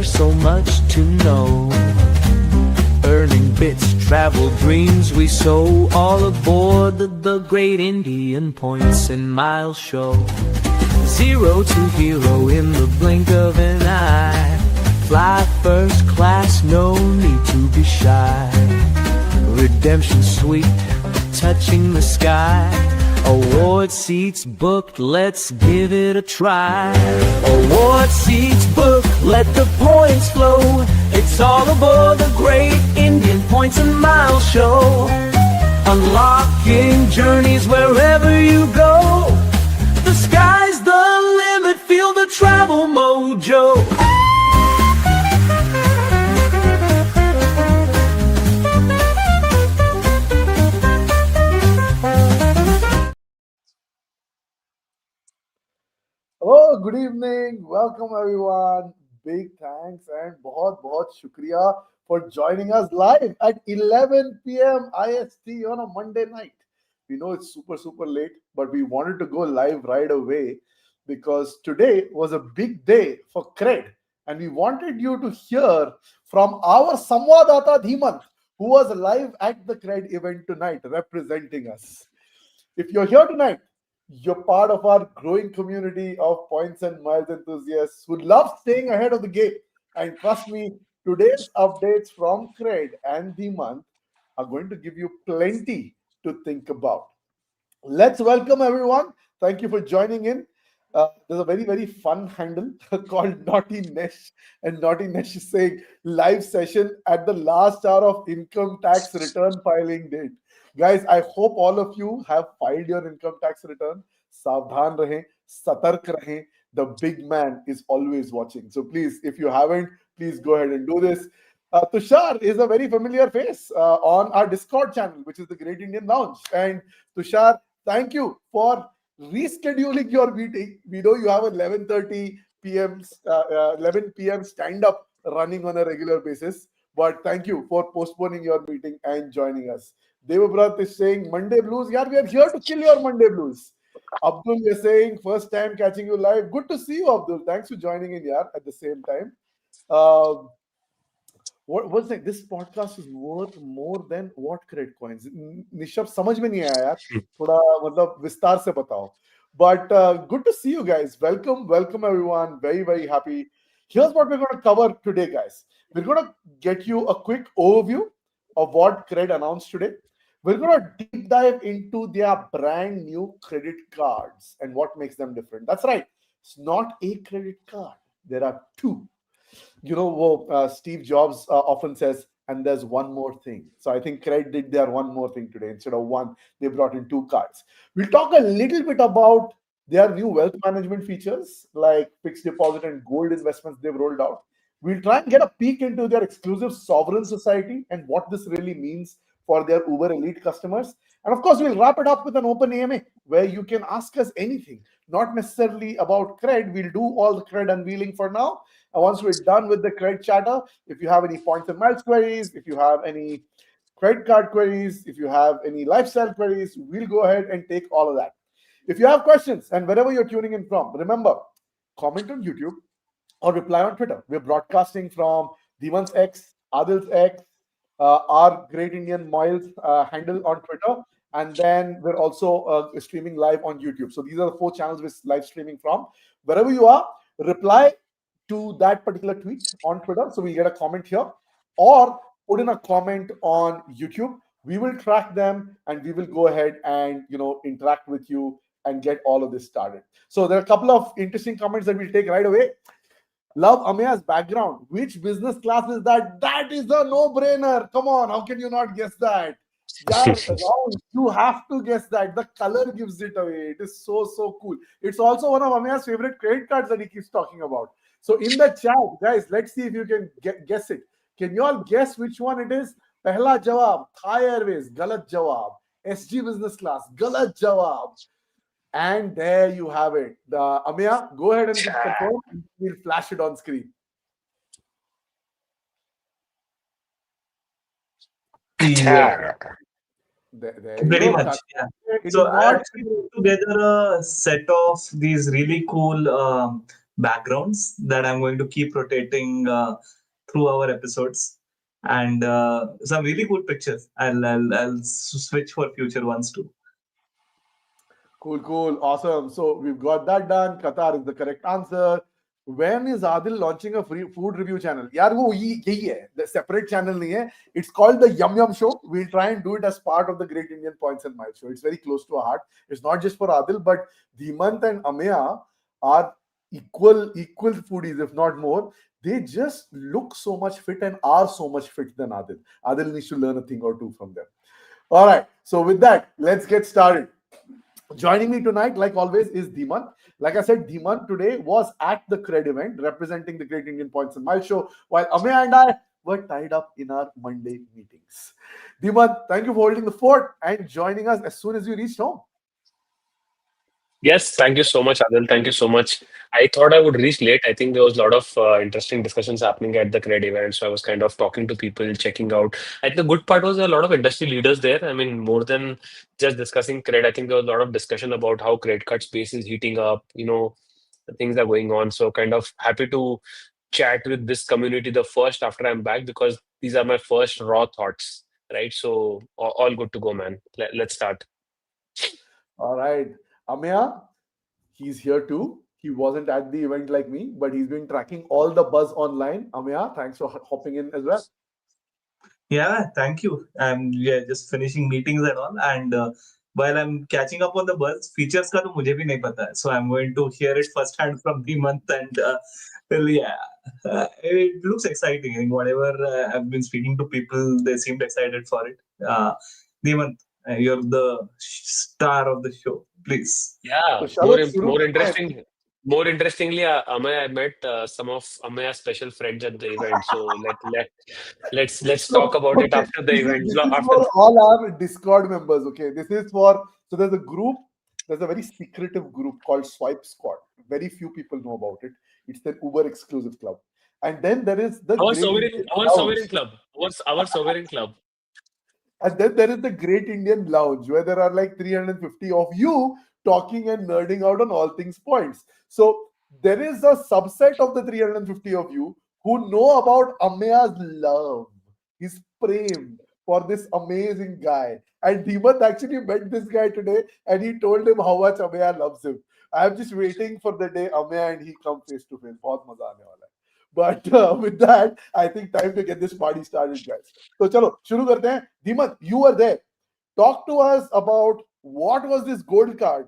there's so much to know. Earning bits, travel dreams we sow, all aboard the great Indian Points and Miles show. Zero to hero in the blink of an eye. Fly first class, no need to be shy. Redemption sweet, touching the sky. Award seats booked, let's give it a try. Award seats booked, let the points flow. It's all aboard the great Indian Points and Miles show. Unlocking journeys wherever you go. The sky's the limit, feel the travel mojo. Hello, good evening. Welcome everyone. Big thanks and बहुत shukriya for joining us live at 11 p.m. IST on a Monday night. We know it's super late, but we wanted to go live right away because today was a big day for Cred, and we wanted you to hear from our Samwadata Dhimant, who was live at the Cred event tonight representing us. If you're here tonight, you're part of our growing community of points and miles enthusiasts who love staying ahead of the game. And trust me, today's updates from Cred and Dhimant are going to give you plenty to think about. Let's welcome everyone. Thank you for joining in. There's a very fun handle called Naughty Nesh, and Naughty Nesh is saying live session at the last hour of income tax return filing date. Guys, I hope all of you have filed your income tax return. Savdhan rahe, satark rahe. The big man is always watching. So please, if you haven't, please go ahead and do this. Tushar is a very familiar face on our Discord channel, which is the Great Indian Lounge. And Tushar, thank you for rescheduling your meeting. We know you have 11:30 p.m. 11 p.m. stand-up running on a regular basis. But thank you for postponing your meeting and joining us. Devabrat is saying Monday blues. Yeah, we are here to kill your Monday blues. Abdul is saying first time catching you live. Good to see you, Abdul. Thanks for joining in, yeah, at the same time. What was like? This podcast is worth more than what Cred coins? निशब समझ में नहीं आया यार. थोड़ा मतलब विस्तार से बताओ. But good to see you guys. Welcome everyone. Very happy. Here's what we're going to cover today, guys. We're going to get you a quick overview of what Cred announced today. We're going to deep dive into their brand new credit cards and what makes them different. That's right. It's not a credit card. There are two. You know, Steve Jobs often says, and there's one more thing. So I think Cred did their one more thing today. Instead of one, they brought in two cards. We'll talk a little bit about their new wealth management features like fixed deposit and gold investments they've rolled out. We'll try and get a peek into their exclusive sovereign society and what this really means for their uber elite customers. And of course, we'll wrap it up with an open AMA where you can ask us anything, not necessarily about Cred. We'll do all the Cred unveiling for now. And once we're done with the Cred chatter, if you have any points and miles queries, if you have any credit card queries, if you have any lifestyle queries, we'll go ahead and take all of that. If you have questions and wherever you're tuning in from, remember, comment on YouTube or reply on Twitter. We're broadcasting from Dhimant's X, Aadil's X, our Great Indian Miles handle on Twitter, and then we're also streaming live on YouTube. So these are the 4 channels we're live streaming from. Wherever you are, reply to that particular tweet on Twitter, so we get a comment here, or put in a comment on YouTube. We will track them and we will go ahead and interact with you and get all of this started. So there are a couple of interesting comments that we'll take right away. Love Ameya's background. Which business class is that? That is a no-brainer. Come on, how can you not guess that? Yeah, you have to guess that. The color gives it away. It is so cool. It's also one of Ameya's favorite credit cards that he keeps talking about. So in the chat, guys, let's see if you can guess it. Can you all guess which one it is? Pehla jawab, Thai Airways, galat jawab. SG business class, galat jawab. And there you have it. Ameya, go ahead and confirm. We'll flash it on screen. Yeah. Very much. Yeah. So I actually put together a set of these really cool backgrounds that I'm going to keep rotating through our episodes, and some really cool pictures. I'll switch for future ones too. Cool. Awesome. So we've got that done. Qatar is the correct answer. When is Adil launching a free food review channel? यार वो यही है. The separate channel नहीं है. It's called the Yum Yum Show. We'll try and do it as part of the Great Indian Points and Miles Show. It's very close to our heart. It's not just for Adil, but Dhimant and Ameya are equal foodies, if not more. They just look so much fit and are so much fit than Adil. Adil needs to learn a thing or two from them. All right. So with that, let's get started. Joining me tonight, like always, is Dhimant. Like I said, Dhimant today was at the Cred event representing the Great Indian Points and Miles Show, while Ameya and I were tied up in our Monday meetings. Dhimant, thank you for holding the fort and joining us as soon as you reached home. Yes, thank you so much, Adil. Thank you so much. I thought I would reach late. I think there was a lot of interesting discussions happening at the Cred event. So I was kind of talking to people, checking out. I think the good part was a lot of industry leaders there. I mean, more than just discussing Cred, I think there was a lot of discussion about how credit card space is heating up, things are going on. So kind of happy to chat with this community the first after I'm back because these are my first raw thoughts, right? So all good to go, man. Let's start. All right. Ameya, he's here too. He wasn't at the event like me, but he's been tracking all the buzz online. Ameya, thanks for hopping in as well. Yeah, thank you. I'm just finishing meetings and all, and while I'm catching up on the buzz, features का तो मुझे भी नहीं पता है. So I'm going to hear it firsthand from Dhimant, and it looks exciting. And whatever I've been speaking to people, they seemed excited for it. Dhimant, you're the star of the show. Please. Yeah, So more interestingly, Amaya, I met some of Amaya's special friends at the event. So let's talk about it after the event. This is for all our Discord members. Okay, this is for there's a group. There's a very secretive group called Swipe Squad. Very few people know about it. It's the Uber exclusive club. And then there is the our sovereign club. And then there is the Great Indian Lounge, where there are like 350 of you talking and nerding out on all things points. So there is a subset of the 350 of you who know about Ameya's love, his prem for this amazing guy. And Dhimant actually met this guy today and he told him how much Ameya loves him. I'm just waiting for the day Ameya and he come face to face. बहुत मजा आने वाला है. But with that, I think time to get this party started, guys. So, chalo, shuru karte hain. Dhimant, you were there. Talk to us about what was this gold card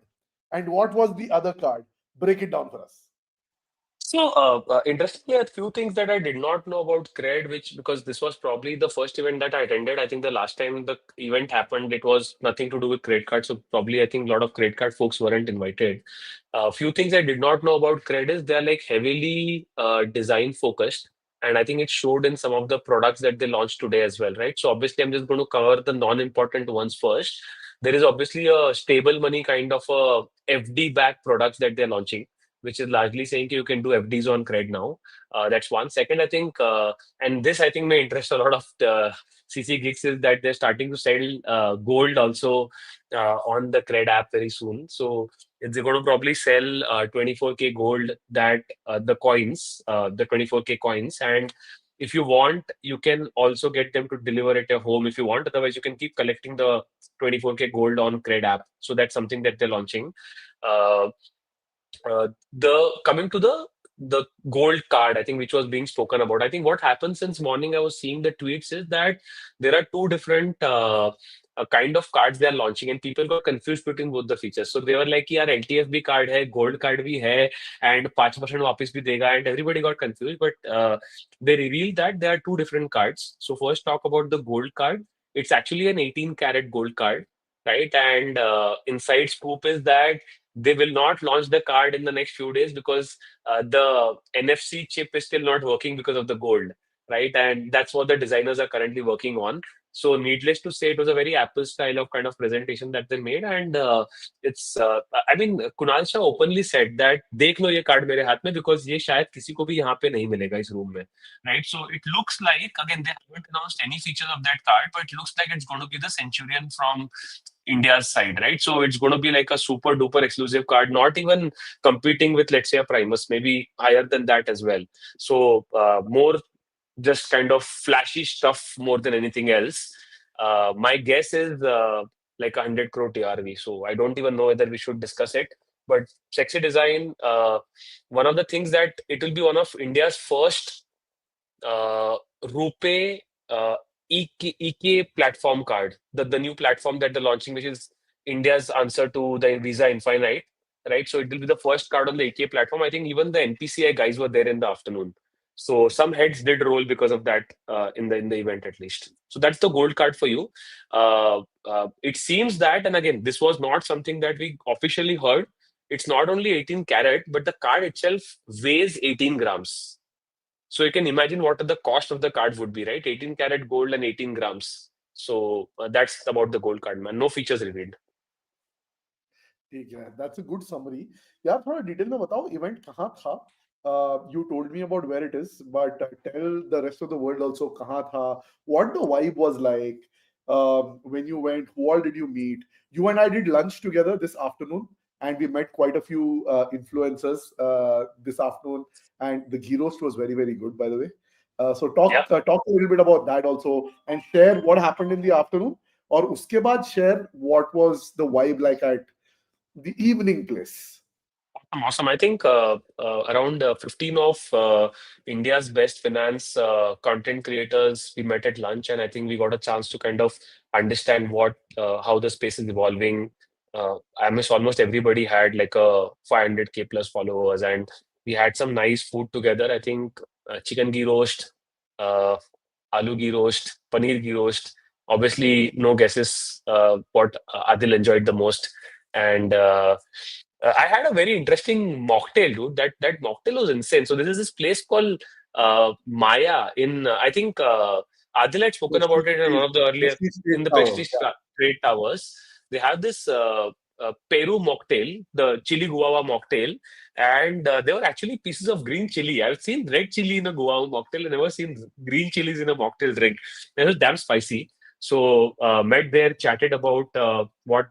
and what was the other card. Break it down for us. So, interestingly, a few things that I did not know about Cred, because this was probably the first event that I attended. I think the last time the event happened, it was nothing to do with credit cards. So probably I think a lot of credit card folks weren't invited. A few things I did not know about Cred is they're like heavily design focused. And I think it showed in some of the products that they launched today as well, right? So obviously, I'm just going to cover the non-important ones first. There is obviously a stable money kind of a FD back products that they're launching, which is largely saying you can do FDs on Cred now. That's one. Second, I think, and this I think may interest a lot of CC geeks, is that they're starting to sell gold also on the Cred app very soon. So they're going to probably sell 24K gold, that the coins, the 24K coins. And if you want, you can also get them to deliver at your home if you want. Otherwise, you can keep collecting the 24K gold on Cred app. So that's something that they're launching. The coming to the gold card, I think, which was being spoken about. I think what happened since morning, I was seeing the tweets, is that there are two different kind of cards they are launching, and people got confused between both the features. So they were like, "यार LTF card hai, gold card bhi hai, and 5% वापस भी देगा," and everybody got confused. But they revealed that there are two different cards. So first, talk about the gold card. It's actually an 18 karat gold card, right? And inside scoop is that they will not launch the card in the next few days because the NFC chip is still not working because of the gold, right? And that's what the designers are currently working on. So, needless to say, it was a very Apple style of kind of presentation that they made, and I mean, Kunal Shah openly said that देख लो ये card मेरे हाथ में, because ये शायद किसी को भी यहाँ पे नहीं मिलेगा इस room में, right? So it looks like, again, they haven't announced any features of that card, but it looks like it's going to be the Centurion from India's side, right? So it's going to be like a super duper exclusive card, not even competing with, let's say, a Primus, maybe higher than that as well. So more just kind of flashy stuff more than anything else. My guess is like 100 crore TRV. So I don't even know whether we should discuss it. But sexy design, one of the things that it will be one of India's first RuPay EK platform card, the new platform that they're launching, which is India's answer to the Visa Infinite, right? So it will be the first card on the EK platform. I think even the NPCI guys were there in the afternoon. So some heads did roll because of that in the event at least. So that's the gold card for you. It seems that, and again, this was not something that we officially heard. It's not only 18 carat, but the card itself weighs 18 grams. So you can imagine what the cost of the card would be, right? 18 karat gold and 18 grams. So that's about the gold card, man. No features revealed. ठीक है, that's a good summary. यार थोड़ा detail में बताओ event कहाँ था? You told me about where it is, but tell the rest of the world also कहाँ था, what the vibe was like, when you went, who all did you meet? You and I did lunch together this afternoon, and we met quite a few influencers this afternoon, and the ghee roast was very, very good, by the way. So talk a little bit about that also, and share what happened in the afternoon, और उसके बाद share what was the vibe like at the evening place. Awesome. I think around 15 of India's best finance content creators we met at lunch, and I think we got a chance to kind of understand how the space is evolving. I miss almost everybody had like a 500K plus followers, and we had some nice food together. I think chicken ghee roast, uh, aloo ghee roast, paneer ghee roast. Obviously, no guesses what Adil enjoyed the most, and I had a very interesting mocktail, dude. That mocktail was insane. So this is this place called Maya in I think Adil had spoken about it in one of the earlier in the Prestige Trade Towers. They have this Peru mocktail, the chili guava mocktail, and there were actually pieces of green chili. I've seen red chili in a guava mocktail. I've never seen green chilies in a mocktail drink. It was damn spicy. So met there, chatted about what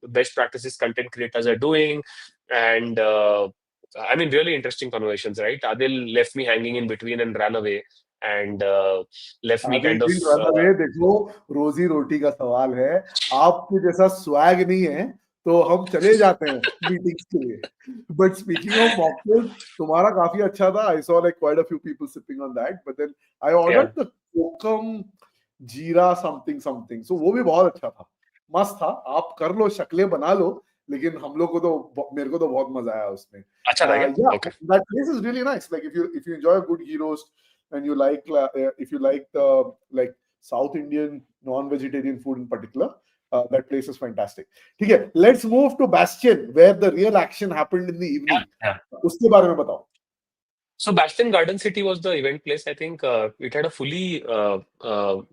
best practices content creators are doing, and I mean, really interesting conversations, right? Adil left me hanging in between and ran away, and left me kind of. देखो रोजी रोटी का सवाल है, आपके जैसा swag नहीं है तो हम चले जाते हैं मीटिंग्स के लिए. But speaking of mocktails, तुम्हारा काफी अच्छा था. I saw like quite a few people sipping on that, but then I ordered the कोकम जीरा something. So वो भी बहुत अच्छा था, मस्त था. आप कर लो, शक्लें बना लो, लेकिन हम लोग को तो मेरे को तो बहुत मजा आया उसमें. अच्छा था क्या? Yeah, Okay. that place is really nice. Like if you enjoy a good ghee roast, and you like if you like the like South Indian non-vegetarian food in particular, that place is fantastic. Okay, let's move to Bastion, where the real action happened in the evening. उसके बारे में बताओ. So Bastion Garden City was the event place. I think it had a fully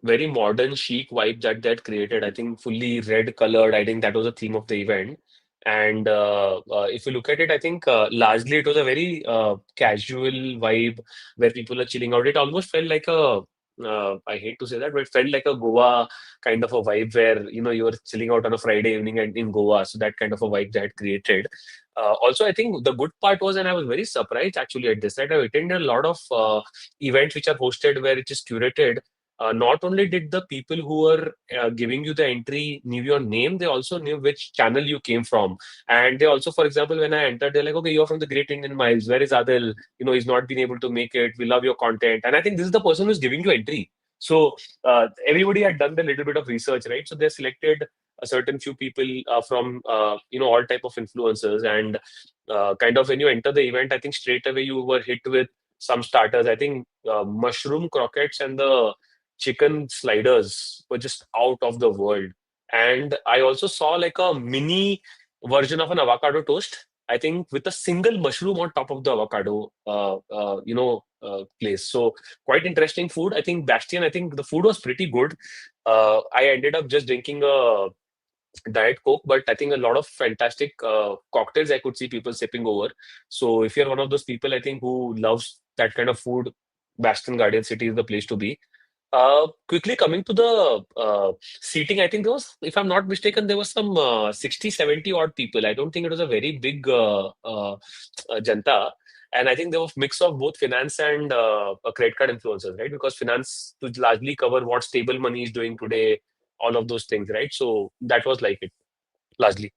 very modern, chic vibe that created. I think fully red colored. I think that was the theme of the event. And if you look at it, I think largely it was a very casual vibe where people are chilling out. It almost felt like I hate to say that, but it felt like a Goa kind of a vibe where you were chilling out on a Friday evening in Goa. So that kind of a vibe that created. Also, I think the good part was, and I was very surprised actually at this, that I attended a lot of events which are hosted where it is curated. Not only did the people who were giving you the entry knew your name, they also knew which channel you came from. And they also, for example, when I entered, they're like, okay, you're from the Great Indian Miles. Where is Adil? He's not been able to make it. We love your content. And I think this is the person who's giving you entry. So everybody had done a little bit of research, right? So they selected a certain few people from all type of influencers, and kind of when you enter the event, I think straight away you were hit with some starters. I think mushroom croquettes and the chicken sliders were just out of the world. And I also saw like a mini version of an avocado toast, I think, with a single mushroom on top of the avocado, place. So quite interesting food. I think Bastion, I think the food was pretty good. I ended up just drinking a Diet Coke, but I think a lot of fantastic cocktails I could see people sipping over. So if you're one of those people, I think, who loves that kind of food, Bastion Garden City is the place to be. Quickly coming to the seating, I think there was, if I'm not mistaken, there was some 60, 70 odd people. I don't think it was a very big janta. And I think there was mix of both finance and credit card influencers, right? Because finance to largely cover what stable money is doing today, all of those things, right? So that was like it, largely.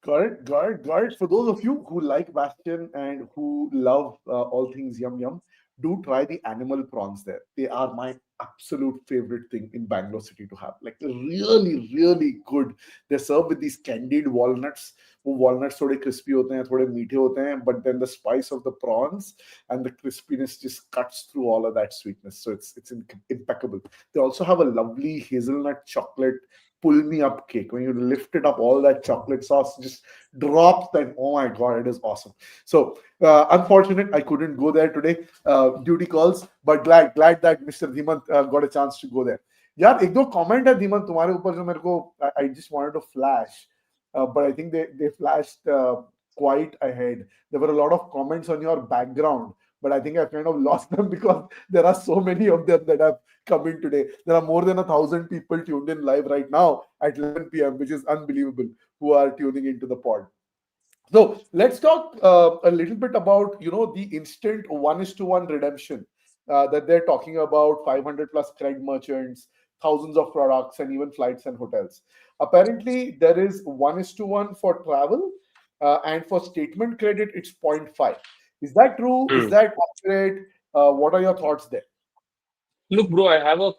Got it, got it, got it. For those of you who like Bastion and who love all things yum yum, do try the animal prawns there. They are my absolute favorite thing in Bangalore city to have. Like really, really good. They're served with these candied walnuts. वो walnuts थोड़े crispy होते हैं, थोड़े मीठे होते हैं, but then the spice of the prawns and the crispiness just cuts through all of that sweetness. So it's impeccable. They also have a lovely hazelnut chocolate pull me up cake. When you lift it up, all that chocolate sauce just drops. Then, oh my god, it is awesome. So unfortunate I couldn't go there today, duty calls, but glad that Mr. Dhimant got a chance to go there. यार एक दो comment है धीमन तुम्हारे ऊपर जो मेरे को I just wanted to flash, but I think they flashed quite ahead. There were a lot of comments on your background, but I think I've kind of lost them because there are so many of them that have come in today. There are more than 1,000 people tuned in live right now at 11 p.m., which is unbelievable, who are tuning into the pod. So let's talk a little bit about the instant 1:1 redemption that they're talking about. 500 plus cred merchants, thousands of products, and even flights and hotels. Apparently, there is 1:1 for travel, and for statement credit, it's zero point 0.5. Is that true? Is Mm. that accurate? What are your thoughts there? Look, bro, I have a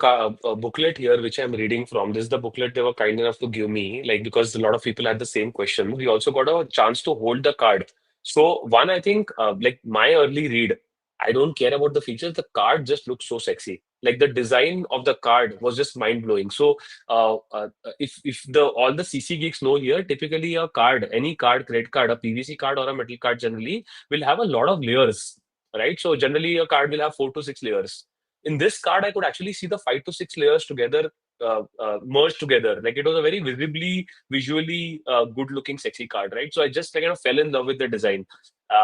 booklet here which I'm reading from. This is the booklet they were kind enough to give me, like because a lot of people had the same question. We also got a chance to hold the card. So one, I think, like my early read, I don't care about the features. The card just looks so sexy. Like the design of the card was just mind blowing. So, if the all the CC geeks know here, typically a card, any card, credit card, a PVC card or a metal card generally will have a lot of layers, right? So generally a card will have 4 to 6 layers. In this card, I could actually see the 5 to 6 layers together, merged together. Like it was a very visually good looking, sexy card, right? So I just kind of fell in love with the design.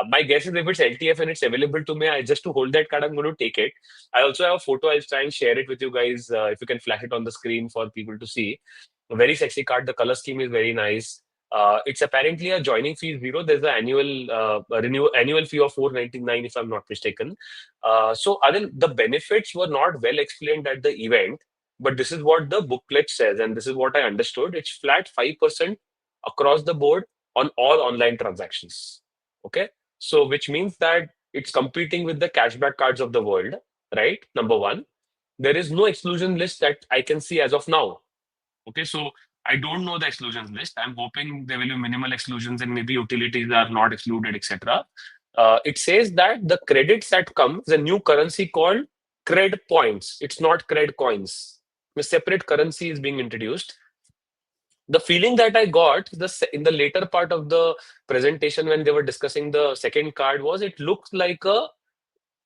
My guess is if it's LTF and it's available to me, I just to hold that card, I'm going to take it. I also have a photo. I'll try and share it with you guys if you can flash it on the screen for people to see. A very sexy card. The color scheme is very nice. It's apparently a joining fee is zero. There's an annual fee of 499 if I'm not mistaken. So Adil, the benefits were not well explained at the event, but this is what the booklet says, and this is what I understood. It's flat 5% across the board on all online transactions. Okay, so which means that it's competing with the cashback cards of the world, right? Number one, there is no exclusion list that I can see as of now. Okay, so I don't know the exclusions list. I'm hoping there will be minimal exclusions and maybe utilities are not excluded, etc. It says that the credits that come is a new currency called Cred points. It's not Cred coins. A separate currency is being introduced. The feeling that I got in the later part of the presentation when they were discussing the second card was it looks like a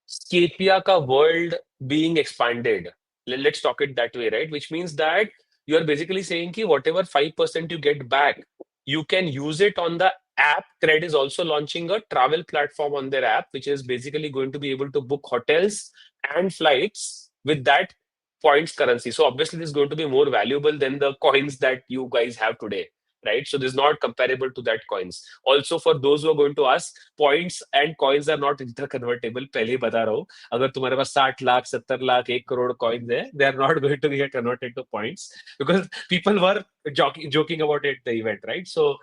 Scapia ka world being expanded. Let's talk it that way, right? Which means that you are basically saying ki whatever 5% you get back, you can use it on the app. Cred is also launching a travel platform on their app, which is basically going to be able to book hotels and flights with that points currency. So obviously, this is going to be more valuable than the coins that you guys have today, right? So this is not comparable to that coins. Also, for those who are going to ask, points and coins are not interconvertible. पहले ही बता रहा हूँ, अगर तुम्हारे पास 60 lakh, 70 lakh, 1 crore coins है, they are not going to get converted to points because people were joking about it at the event, right? So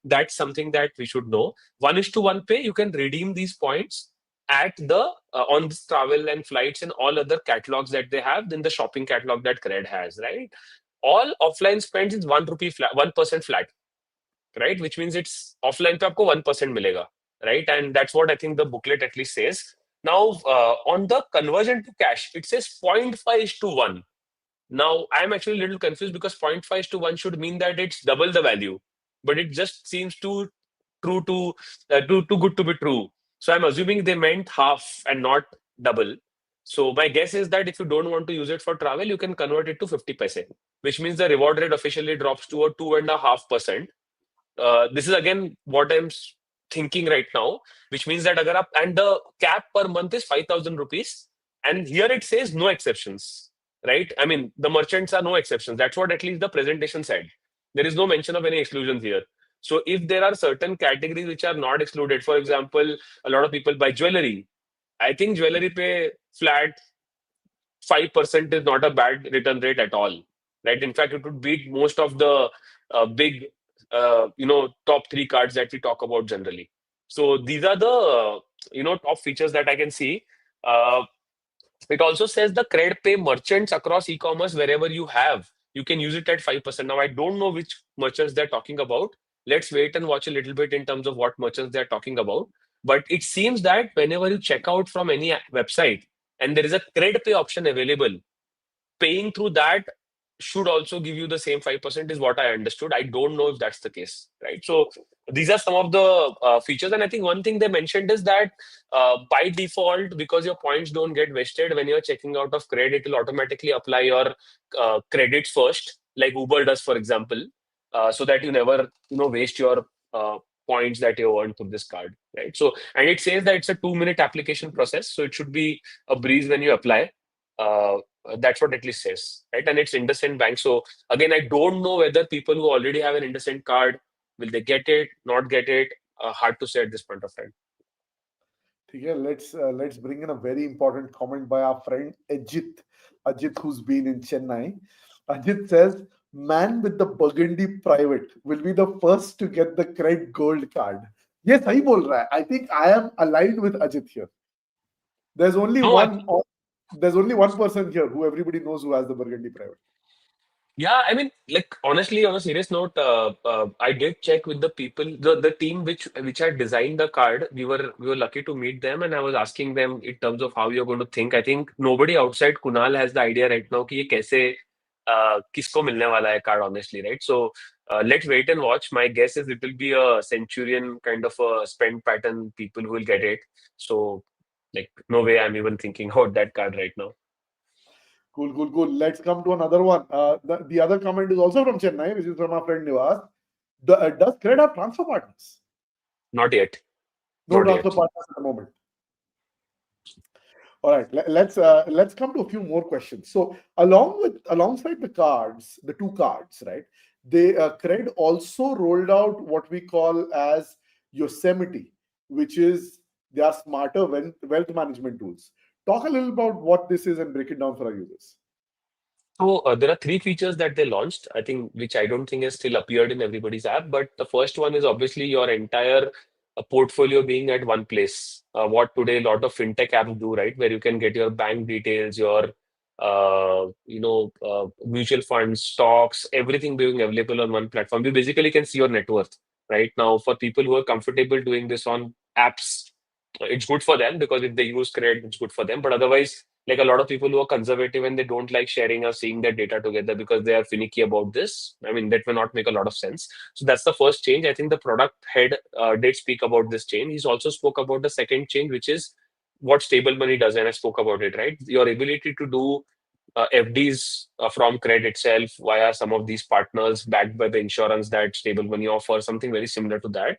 that's something that we should know. 1:1 pay, you can redeem these points at the on this travel and flights and all other catalogs that they have in the shopping catalog that Cred has, right? All offline spends is 1 rupee flat, 1% flat, right? Which means it's offline पे आपको 1% मिलेगा, right? And that's what I think the booklet at least says. Now, on the conversion to cash, it says 0.5:1. Now, I'm actually a little confused because 0.5:1 should mean that it's double the value, but it just seems too true to too good to be true. So I'm assuming they meant half and not double. So my guess is that if you don't want to use it for travel, you can convert it to 50 paise, which means the reward rate officially drops to a 2.5%. This is again what I'm thinking right now, which means that agar and the cap per month is 5,000 rupees. And here it says no exceptions, right? I mean, the merchants are no exceptions. That's what at least the presentation said. There is no mention of any exclusions here. So if there are certain categories which are not excluded, for example, a lot of people buy jewelry. I think jewelry pay flat 5% is not a bad return rate at all, right? In fact, it would beat most of the big, top three cards that we talk about generally. So these are the, top features that I can see. Uh, it also says the Cred Pay merchants across e-commerce wherever you have, you can use it at 5%. Now, I don't know which merchants they're talking about. Let's wait and watch a little bit in terms of what merchants they're talking about. But it seems that whenever you check out from any website and there is a Cred Pay option available, paying through that should also give you the same 5% is what I understood. I don't know if that's the case, right? So these are some of the features. And I think one thing they mentioned is that by default, because your points don't get vested when you're checking out of Cred, it will automatically apply your credits first, like Uber does, for example, so that you never, waste your points that you earned through this card, right? So, and it says that it's a 2-minute application process, so it should be a breeze when you apply. That's what at least says, right? And it's IndusInd Bank. So again, I don't know whether people who already have an IndusInd card, will they get it, not get it? Hard to say at this point of time. Yeah, let's bring in a very important comment by our friend Ajit, who's been in Chennai. Ajit says, "Man with the burgundy private will be the first to get the Cred Gold card." Yes, sahi bol raha hai. I think I am aligned with Ajit here. There's only No, one person here who everybody knows who has the burgundy private. Yeah, I mean, like honestly, on a serious note, I did check with the people, the team which had designed the card. We were lucky to meet them, and I was asking them in terms of how you're going to think. I think nobody outside Kunal has the idea right now कि ये कैसे किसको मिलने वाला है card, honestly, right? So let's wait and watch. My guess is it will be a Centurion kind of a spend pattern. People who will get it. So like no way I'm even thinking about that card right now. Cool. Let's come to another one. The other comment is also from Chennai, which is from our friend Nivas. Does Cred have transfer partners? Not yet. No Not transfer yet. partners at the moment. All right, let's come to a few more questions. So alongside the cards, the two cards, right? They Cred also rolled out what we call as Yosemite, which is their smarter wealth management tools. Talk a little about what this is and break it down for our users. So there are three features that they launched, I think, which I don't think has still appeared in everybody's app. But the first one is obviously your entire portfolio being at one place. What today a lot of fintech apps do, right? Where you can get your bank details, your mutual funds, stocks, everything being available on one platform. You basically can see your net worth right now. For people who are comfortable doing this on apps, it's good for them because if they use credit, it's good for them. But otherwise, like a lot of people who are conservative and they don't like sharing or seeing their data together because they are finicky about this. I mean, that may not make a lot of sense. So that's the first change. I think the product head did speak about this change. He's also spoke about the second change, which is what stable money does, and I spoke about it, right? Your ability to do FDs from Cred itself via some of these partners backed by the insurance that stable money offers, something very similar to that.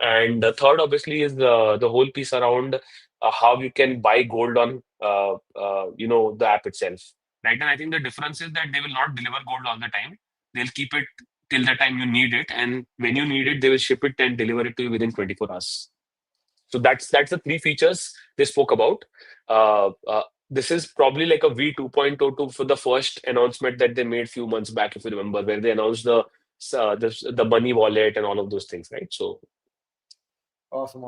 And the third, obviously, is the whole piece around how you can buy gold on the app itself, right? And I think the difference is that they will not deliver gold all the time. They'll keep it till the time you need it, and when you need it, they will ship it and deliver it to you within 24 hours. So that's the three features they spoke about. This is probably like a V2.02 for the first announcement that they made a few months back, if you remember, where they announced the money wallet and all of those things, right? So. Awesome.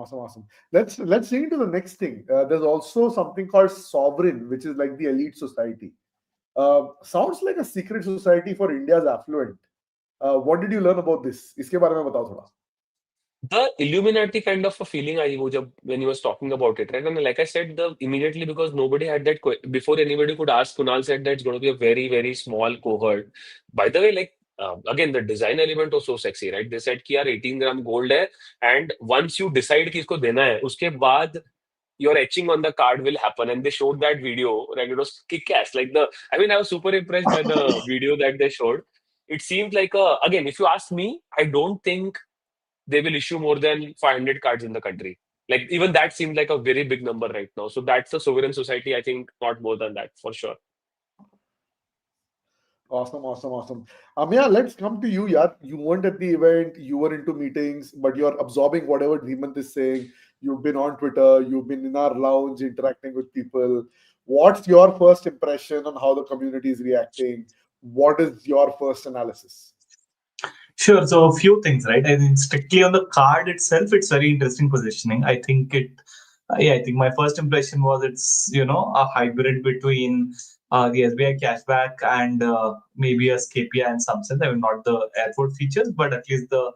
Let's dig into the next thing. There's also something called Sovereign, which is like the elite society. Sounds like a secret society for India's affluent. What did you learn about this? इसके बारे में बताओ थोड़ा. The Illuminati kind of a feeling when he was talking about it, right? And like I said, immediately because nobody had that before anybody could ask, Kunal said that it's going to be a very, very small cohort. By the way, like again, the design element was so sexy, right? They said कि यार 18-gram gold है, and once you decide कि इसको देना है, उसके बाद your etching on the card will happen, and they showed that video, and it was kick-ass. I was super impressed by the video that they showed. It seemed like again, if you ask me, I don't think they will issue more than 500 cards in the country. Like even that seemed like a very big number right now. So that's a sovereign society. I think not more than that for sure. Awesome, awesome, awesome. Ameya, let's come to you. Yeah, you weren't at the event, you were into meetings, but you're absorbing whatever Dhimant is saying. You've been on Twitter, you've been in our lounge interacting with people. What's your first impression on how the community is reacting? What is your first analysis? Sure. So a few things, right? I think strictly on the card itself, it's very interesting positioning. I think yeah, I think my first impression was it's a hybrid between the SBI cashback and maybe a Scapia in some sense. I mean, not the airport features, but at least the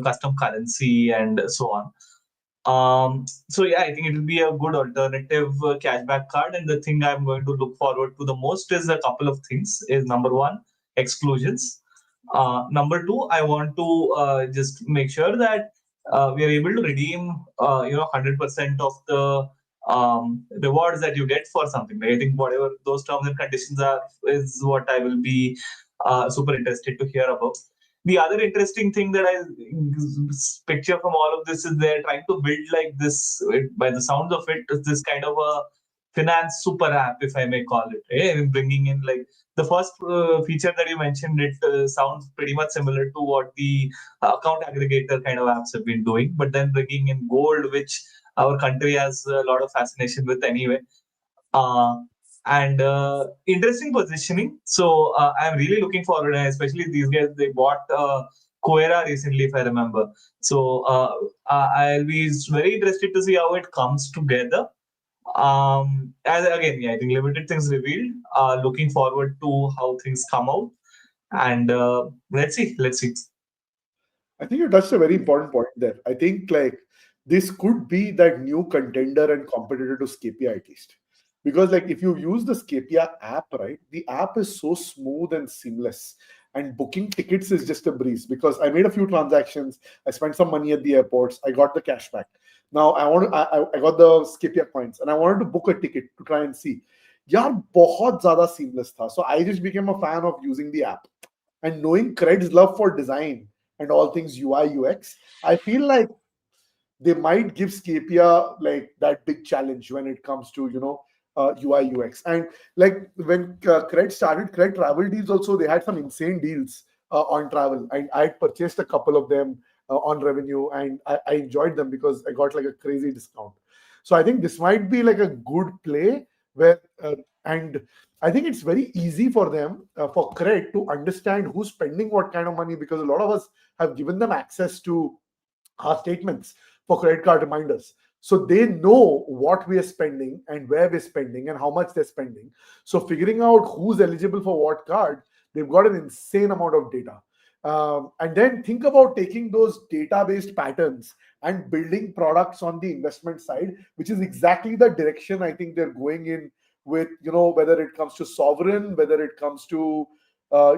custom currency and so on. So yeah, I think it will be a good alternative cashback card. And the thing I'm going to look forward to the most is a couple of things. Is number one, exclusions. Number two, I want to just make sure that we are able to redeem 100% of the rewards that you get for something. Right? I think whatever those terms and conditions are is what I will be super interested to hear about. The other interesting thing that I picture from all of this is they're trying to build like this, by the sounds of it, is this kind of a finance super app, if I may call it. Bringing in like the first feature that you mentioned, it sounds pretty much similar to what the account aggregator kind of apps have been doing, but then bringing in gold, which our country has a lot of fascination with anyway. Uh, and interesting positioning. So I'm really looking forward, and especially these guys, they bought Coera recently, if I remember. So I'll be very interested to see how it comes together. And again, yeah, I think limited things revealed. Looking forward to how things come out, and let's see. I think you touched a very important point there. I think like this could be that new contender and competitor to Scapia at least. Because like if you use the Scapia app, right, the app is so smooth and seamless. And booking tickets is just a breeze because I made a few transactions. I spent some money at the airports. I got the cashback. Now I got the Scapia points and I wanted to book a ticket to try and see. यार बहुत ज़्यादा seamless था. So I just became a fan of using the app. And knowing Cred's love for design and all things UI UX, I feel like they might give Scapia like that big challenge when it comes to UI UX. And like when Cred started, Cred travel deals also, they had some insane deals on travel, and I purchased a couple of them on revenue, and I enjoyed them because I got like a crazy discount. So I think this might be like a good play where and I think it's very easy for them, for Cred, to understand who's spending what kind of money, because a lot of us have given them access to our statements for credit card reminders. So they know what we are spending and where we're spending and how much they're spending. So figuring out who's eligible for what card, they've got an insane amount of data. And then think about taking those data-based patterns and building products on the investment side, which is exactly the direction I think they're going in with, whether it comes to sovereign, whether it comes to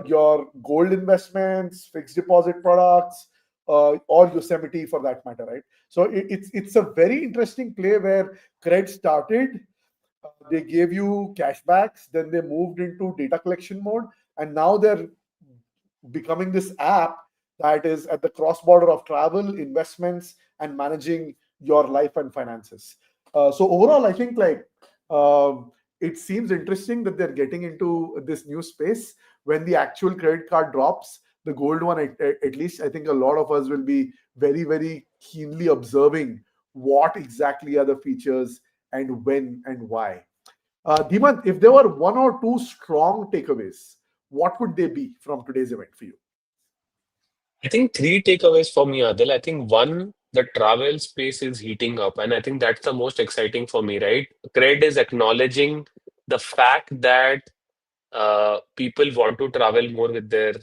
your gold investments, fixed deposit products, or Yosemite for that matter, right? So it's a very interesting play where Cred started. They gave you cashbacks, then they moved into data collection mode, and now they're becoming this app that is at the cross border of travel, investments, and managing your life and finances. So overall, I think like it seems interesting that they're getting into this new space. When the actual credit card drops, the gold one at least, I think a lot of us will be very, very keenly observing what exactly are the features and when and why. Dhimant, if there were one or two strong takeaways, what would they be from today's event for you? I think three takeaways for me, Adil. I think one, the travel space is heating up, and I think that's the most exciting for me, right? Cred is acknowledging the fact that people want to travel more with their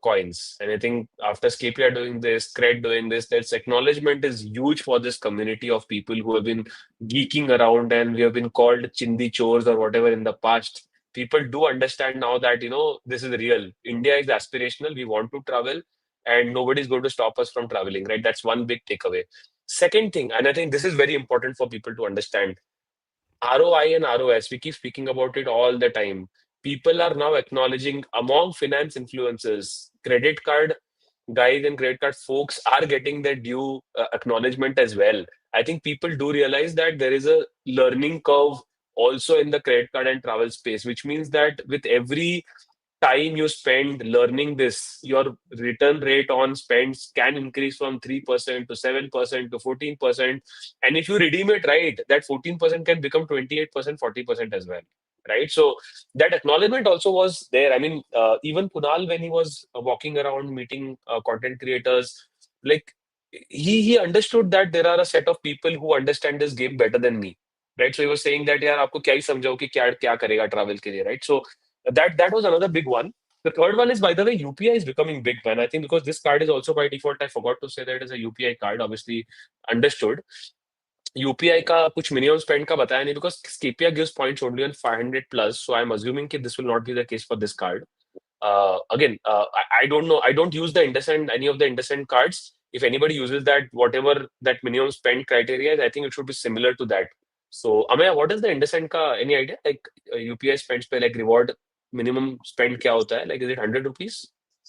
coins. And I think after Scapia doing this, Cred doing this, that's acknowledgement is huge for this community of people who have been geeking around and we have been called chindi chores or whatever in the past. People do understand now that, this is real. India is aspirational. We want to travel and nobody's going to stop us from traveling, right? That's one big takeaway. Second thing, and I think this is very important for people to understand, ROI and ROS, we keep speaking about it all the time. People are now acknowledging among finance influencers, credit card guys and credit card folks are getting their due acknowledgement as well. I think people do realize that there is a learning curve also in the credit card and travel space, which means that with every time you spend learning this, your return rate on spends can increase from 3% to 7% to 14%. And if you redeem it right, that 14% can become 28%, 40% as well. Right. So that acknowledgement also was there. I mean, even Kunal, when he was walking around meeting content creators, like he understood that there are a set of people who understand this game better than me. Right. So he was saying that, यार आपको क्या ही समझाओ कि क्या क्या करेगा travel के लिए, right? So that was another big one. The third one is, by the way, UPI is becoming big, man. I think because this card is also by default. I forgot to say that it is a UPI card. Obviously, understood. UPI का कुछ minimum spend का बताया नहीं because Scapia gives points only on 500 plus. So I'm assuming that this will not be the case for this card. Again, I don't know. I don't use the IndusInd, any of the IndusInd cards. If anybody uses that, whatever that minimum spend criteria is, I think it should be similar to that. So, Ameya, what is the IndusInd ka? Any idea? Like UPI spends पे like reward minimum spend क्या होता है? Like is it 100 rupees?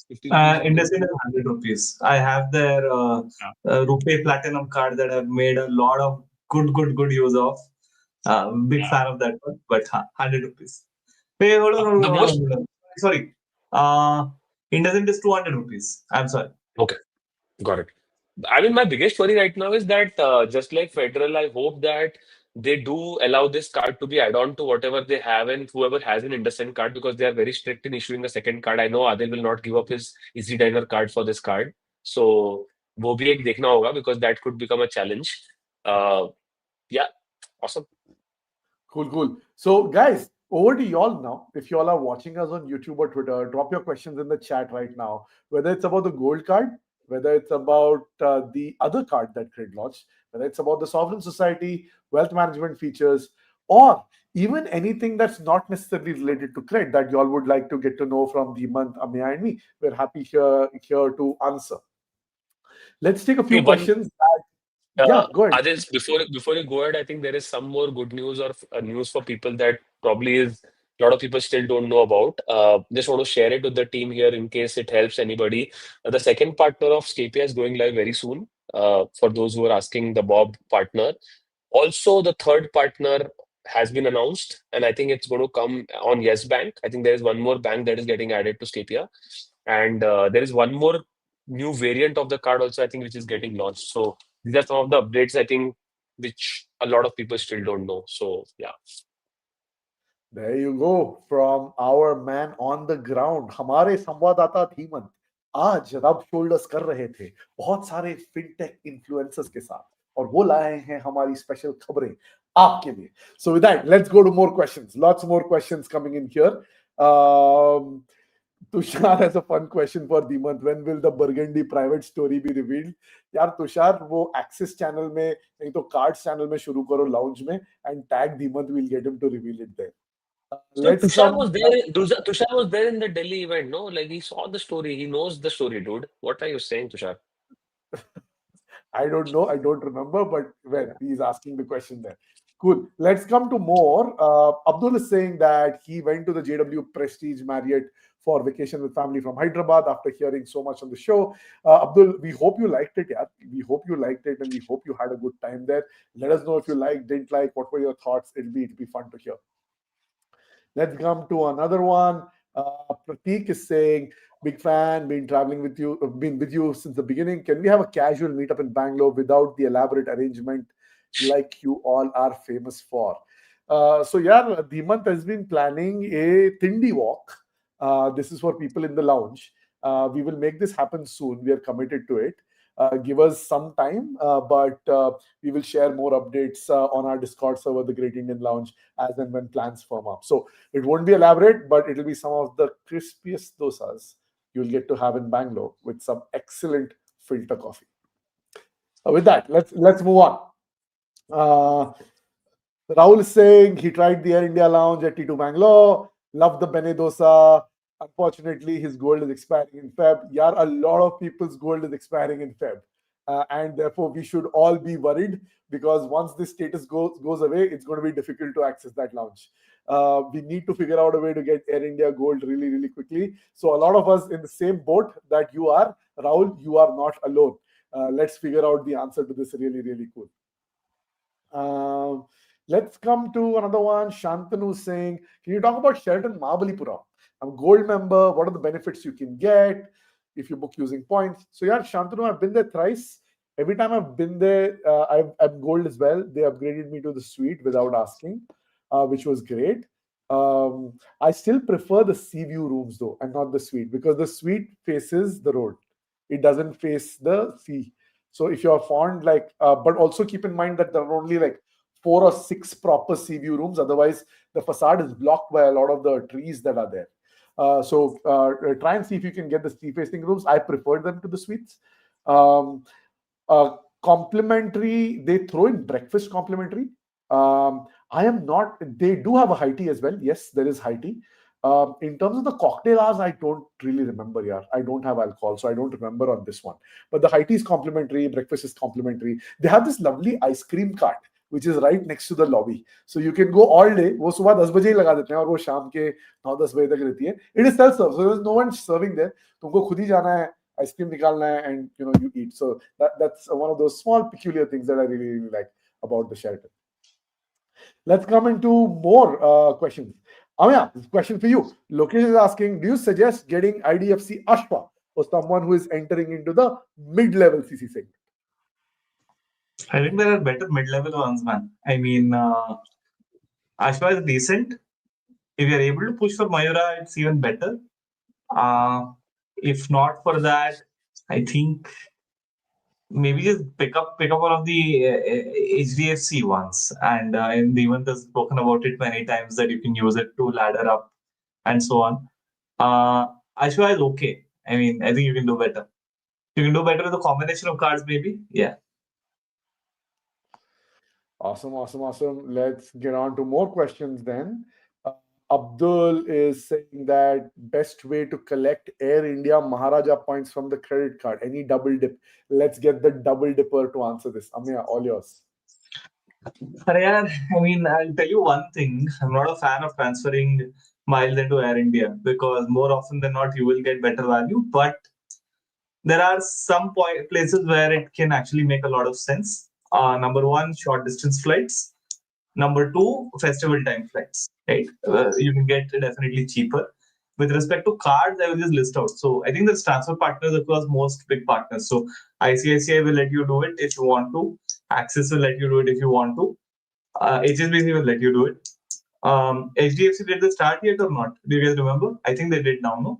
50 rupees? IndusInd is 100 rupees. I have their RuPay Platinum card that I've made a lot of good use of. Big fan of that one, but 100 rupees. Hey, hold on, The most hold on. Sorry. IndusInd is 200 rupees. I'm sorry. okay, got it. I mean, my biggest worry right now is that just like Federal, I hope that they do allow this card to be add-on to whatever they have and whoever has an IndusInd card because they are very strict in issuing a second card. I know Adil will not give up his Easy Diner card for this card. So, वो भी एक देखना होगा because that could become a challenge. Yeah, awesome. Cool. So, guys, over to y'all now. If y'all are watching us on YouTube or Twitter, drop your questions in the chat right now. Whether it's about the gold card, whether it's about the other card that Cred launched, whether it's about the sovereign society, wealth management features, or even anything that's not necessarily related to Cred that y'all would like to get to know from Dhimant, Ameya, and me. We're happy here to answer. Let's take a few Okay, one questions. Yeah, go ahead. Adil, before you go ahead, I think there is some more good news or news for people that probably is a lot of people still don't know about. Just want to share it with the team here in case it helps anybody. The second partner of Scapia is going live very soon. For those who are asking, the Bob partner. Also, the third partner has been announced, and I think it's going to come on Yes Bank. I think there is one more bank that is getting added to Scapia, and there is one more new variant of the card also, I think, which is getting launched. So these are some of the updates, I think, which a lot of people still don't know. So yeah. There you go from our man on the ground. हमारे संवाददाता धीमंत आज रब shoulders कर रहे थे बहुत सारे fintech influencers के साथ और वो लाए हैं हमारी स्पेशल खबरें आपके लिए. So with that, let's go to more questions. Lots more questions coming in here. Tushar has a fun question for Dhimant. When will the Burgundy private story be revealed? यार तुषार वो एक्सेस चैनल में नहीं तो cards channel में शुरू करो lounge में and tag Dhimant, we'll get him to reveal it there. So Let's Tushar come. was there. Tushar was there in the Delhi event, no? Like he saw the story. He knows the story, dude. What are you saying, Tushar? I don't know. I don't remember, but well, he's asking the question there. Cool. Let's come to more. Abdul is saying that he went to the JW Prestige Marriott for vacation with family from Hyderabad after hearing so much on the show. Abdul, we hope you liked it. Yeah, we hope you liked it, and we hope you had a good time there. Let us know if you liked, didn't like. What were your thoughts? It'll be fun to hear. Let's come to another one. Prateek is saying, big fan, been with you since the beginning. Can we have a casual meetup in Bangalore without the elaborate arrangement like you all are famous for? So yeah, Dhimant has been planning a Tindi walk. This is for people in the lounge. We will make this happen soon. We are committed to it. Give us some time, but we will share more updates on our Discord server, the Great Indian Lounge, as and when plans firm up. So it won't be elaborate, but it will be some of the crispiest dosas you'll get to have in Bangalore with some excellent filter coffee. With that, let's move on. Rahul is saying he tried the Air India Lounge at T2 Bangalore, loved the Bene dosa. Unfortunately, his gold is expiring in Feb. Yeah, a lot of people's gold is expiring in Feb. And therefore, we should all be worried because once this status goes away, it's going to be difficult to access that lounge. We need to figure out a way to get Air India gold really, really quickly. So a lot of us in the same boat that you are, Rahul, you are not alone. Let's figure out the answer to this really, really cool. Um, let's come to another one. Shantanu saying, can you talk about Sheraton Mahabalipuram? I'm a gold member. What are the benefits you can get if you book using points? So yeah, Shantanu, I've been there thrice. Every time I've been there, I'm gold as well. They upgraded me to the suite without asking, which was great. I still prefer the sea view rooms though, and not the suite, because the suite faces the road. It doesn't face the sea. So if you're fond, but also keep in mind that there are only like 4 or 6 proper sea view rooms. Otherwise, the facade is blocked by a lot of the trees that are there. Try and see if you can get the sea facing rooms. I prefer them to the suites. Um, Complimentary, they throw in breakfast complimentary. I am not, they do have a high tea as well. Yes, there is high tea. In terms of the cocktail hours, I don't really remember. Yeah, I don't have alcohol, so I don't remember on this one. But the high tea is complimentary, breakfast is complimentary. They have this lovely ice cream cart which is right next to the lobby. So you can go all day. वो सुबह 10 बजे ही लगा देते हैं और वो शाम के 9-10 बजे तक रहती है. It is self-serve, so there is no one serving there. तुमको खुद ही जाना है, ice cream निकालना है, and you eat. So that's one of those small peculiar things that I really, really like about the Sheraton. Let's come into more questions. Ameya, this question for you. Lokesh is asking, do you suggest getting IDFC Ashwa for someone who is entering into the mid-level CC segment? I think there are better mid-level ones, man. I mean, Ashwa is decent. If you're able to push for Mayura, it's even better. If not for that, I think maybe just pick up one of the HDFC ones. And Dhimant has spoken about it many times that you can use it to ladder up and so on. Ashwa is okay. I mean, I think you can do better. You can do better with a combination of cards, maybe. Yeah. Awesome. Let's get on to more questions then. Abdul is saying that best way to collect Air India Maharaja points from the credit card. Any double dip? Let's get the double dipper to answer this. Ameya, all yours. I mean, I'll tell you one thing. I'm not a fan of transferring miles into Air India because more often than not, you will get better value. But there are some places where it can actually make a lot of sense. Number one, short distance flights. Number two, festival time flights. Right, you can get definitely cheaper. With respect to cards, I will just list out. So I think there's transfer partners across most big partners. So ICICI will let you do it if you want to. Axis will let you do it if you want to. HSBC will let you do it. HDFC, did they start yet or not? Do you guys remember? I think they did now, no?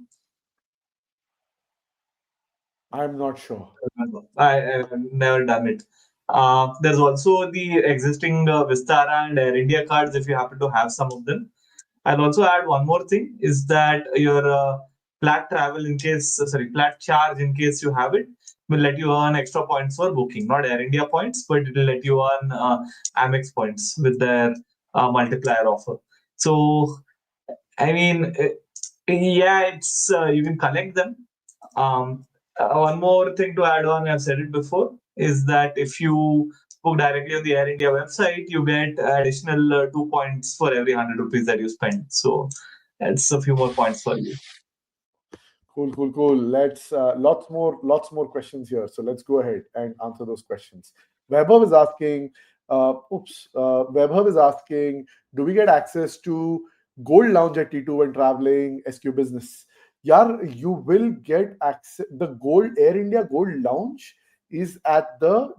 I'm not sure. I've never done it. There's also the existing Vistara and Air India cards if you happen to have some of them. I'll also add one more thing is that your flat charge in case you have it will let you earn extra points for booking, not Air India points, but it will let you earn Amex points with their multiplier offer. So, I mean, it's you can collect them. One more thing to add on, I've said it before, is that if you book directly on the Air India website, you get additional 2 points for every 100 rupees that you spend. So that's a few more points for you. Cool. Let's lots more questions here. So let's go ahead and answer those questions. Vaibhav is asking, do we get access to Gold Lounge at T2 when traveling SQ business? Yeah, you will get access. The Air India Gold Lounge is at the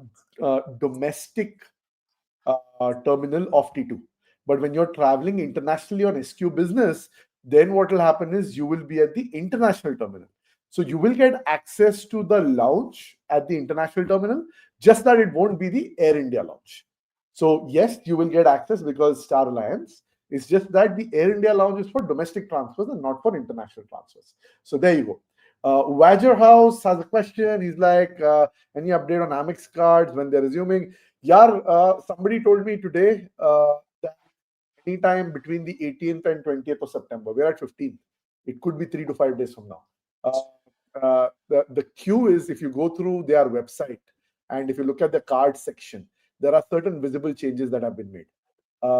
domestic terminal of T2. But when you're traveling internationally on SQ business, then what will happen is you will be at the international terminal. So you will get access to the lounge at the international terminal, just that it won't be the Air India lounge. So yes, you will get access because Star Alliance. It's just that the Air India lounge is for domestic transfers and not for international transfers. So there you go. Wager House has a question. He's like, any update on Amex cards when they're resuming? Somebody told me today that anytime between the 18th and 20th of September, we're at 15th. It could be 3 to 5 days from now. The queue is, if you go through their website and if you look at the card section, there are certain visible changes that have been made.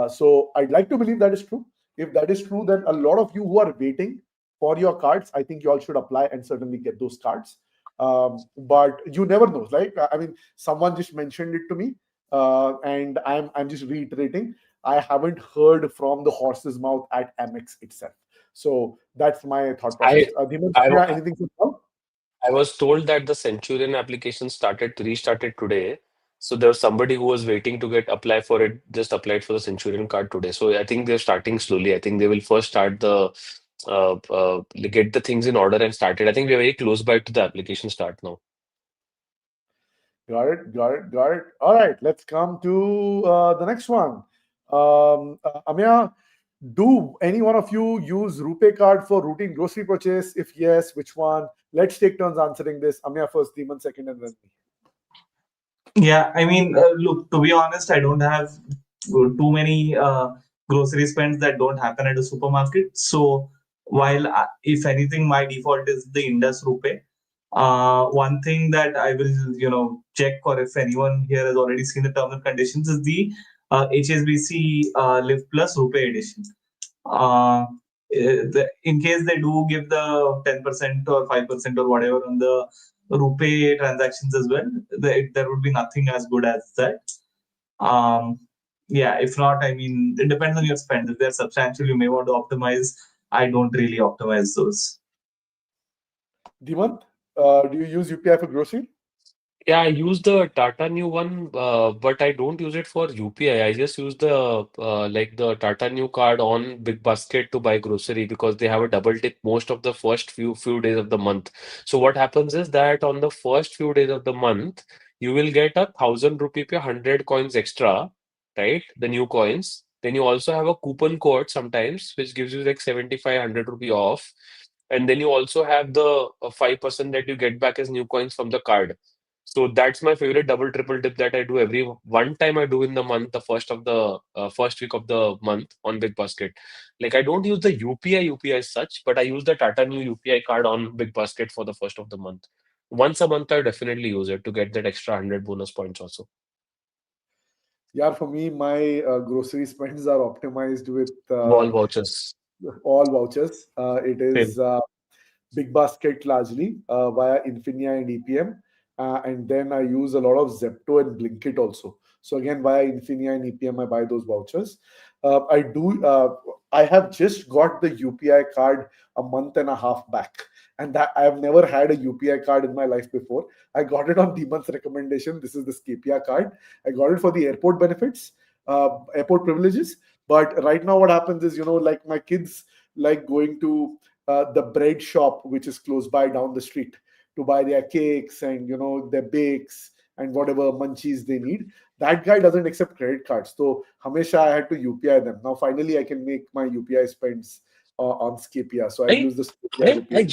So I'd like to believe that is true. If that is true, then a lot of you who are waiting for your cards, I think you all should apply and certainly get those cards. But you never know, right? I mean, someone just mentioned it to me. and I'm just reiterating. I haven't heard from the horse's mouth at Amex itself. So that's my thought I process. Dhimant, I yeah, anything to come? I was told that the Centurion application restarted today. So there was somebody who was waiting to get apply for it, just applied for the Centurion card today. So I think they're starting slowly. I think they will first start get the things in order and start it. I think we're very close by to the application start now. Got it, got it, got it. All right, let's come to the next one. Ameya, do any one of you use RuPay card for routine grocery purchase? If yes, which one? Let's take turns answering this. Ameya first, Dhimant second, and then me. Yeah, I mean, look, to be honest, I don't have too many grocery spends that don't happen at a supermarket. So while, if anything, my default is the Indus RuPay. One thing that I will, check, or if anyone here has already seen the terms and conditions, is the HSBC Live Plus RuPay edition. In case they do give the 10% or 5% or whatever on the RuPay transactions as well, there would be nothing as good as that. Yeah, if not, I mean, it depends on your spend. If they're substantial, you may want to optimize. I don't really optimize those. Dhimant, do you use UPI for grocery? Yeah, I use the Tata New one, but I don't use it for UPI. I just use the Tata New card on Big Basket to buy grocery because they have a double tip most of the first few days of the month. So what happens is that on the first few days of the month, you will get 1,000 rupee per 100 coins extra, right? The new coins. Then you also have a coupon code sometimes, which gives you like 75, 100 rupee off. And then you also have the 5% that you get back as new coins from the card. So that's my favorite double triple dip that I do every one time I do in the month, the first week of the month on Big Basket. Like I don't use the UPI as such, but I use the Tata New UPI card on Big Basket for the first of the month. Once a month, I definitely use it to get that extra 100 bonus points also. Yeah, for me, my grocery spends are optimized with Wall vouchers. all vouchers. It Same. is Big Basket largely via Infinia and EPM. And then I use a lot of Zepto and Blinkit also. So again, via Infinia and EPM, I buy those vouchers. I have just got the UPI card a month and a half back. And that I have never had a UPI card in my life before. I got it on Dhimant's recommendation. This is the Scapia card. I got it for the airport benefits, airport privileges. But right now, what happens is, like my kids like going to the bread shop which is close by down the street to buy their cakes and their bakes and whatever munchies they need. That guy doesn't accept credit cards, so hamesha I had to UPI them. Now finally I can make my UPI spends on Scapia, so I I use the Scapia I RuPay.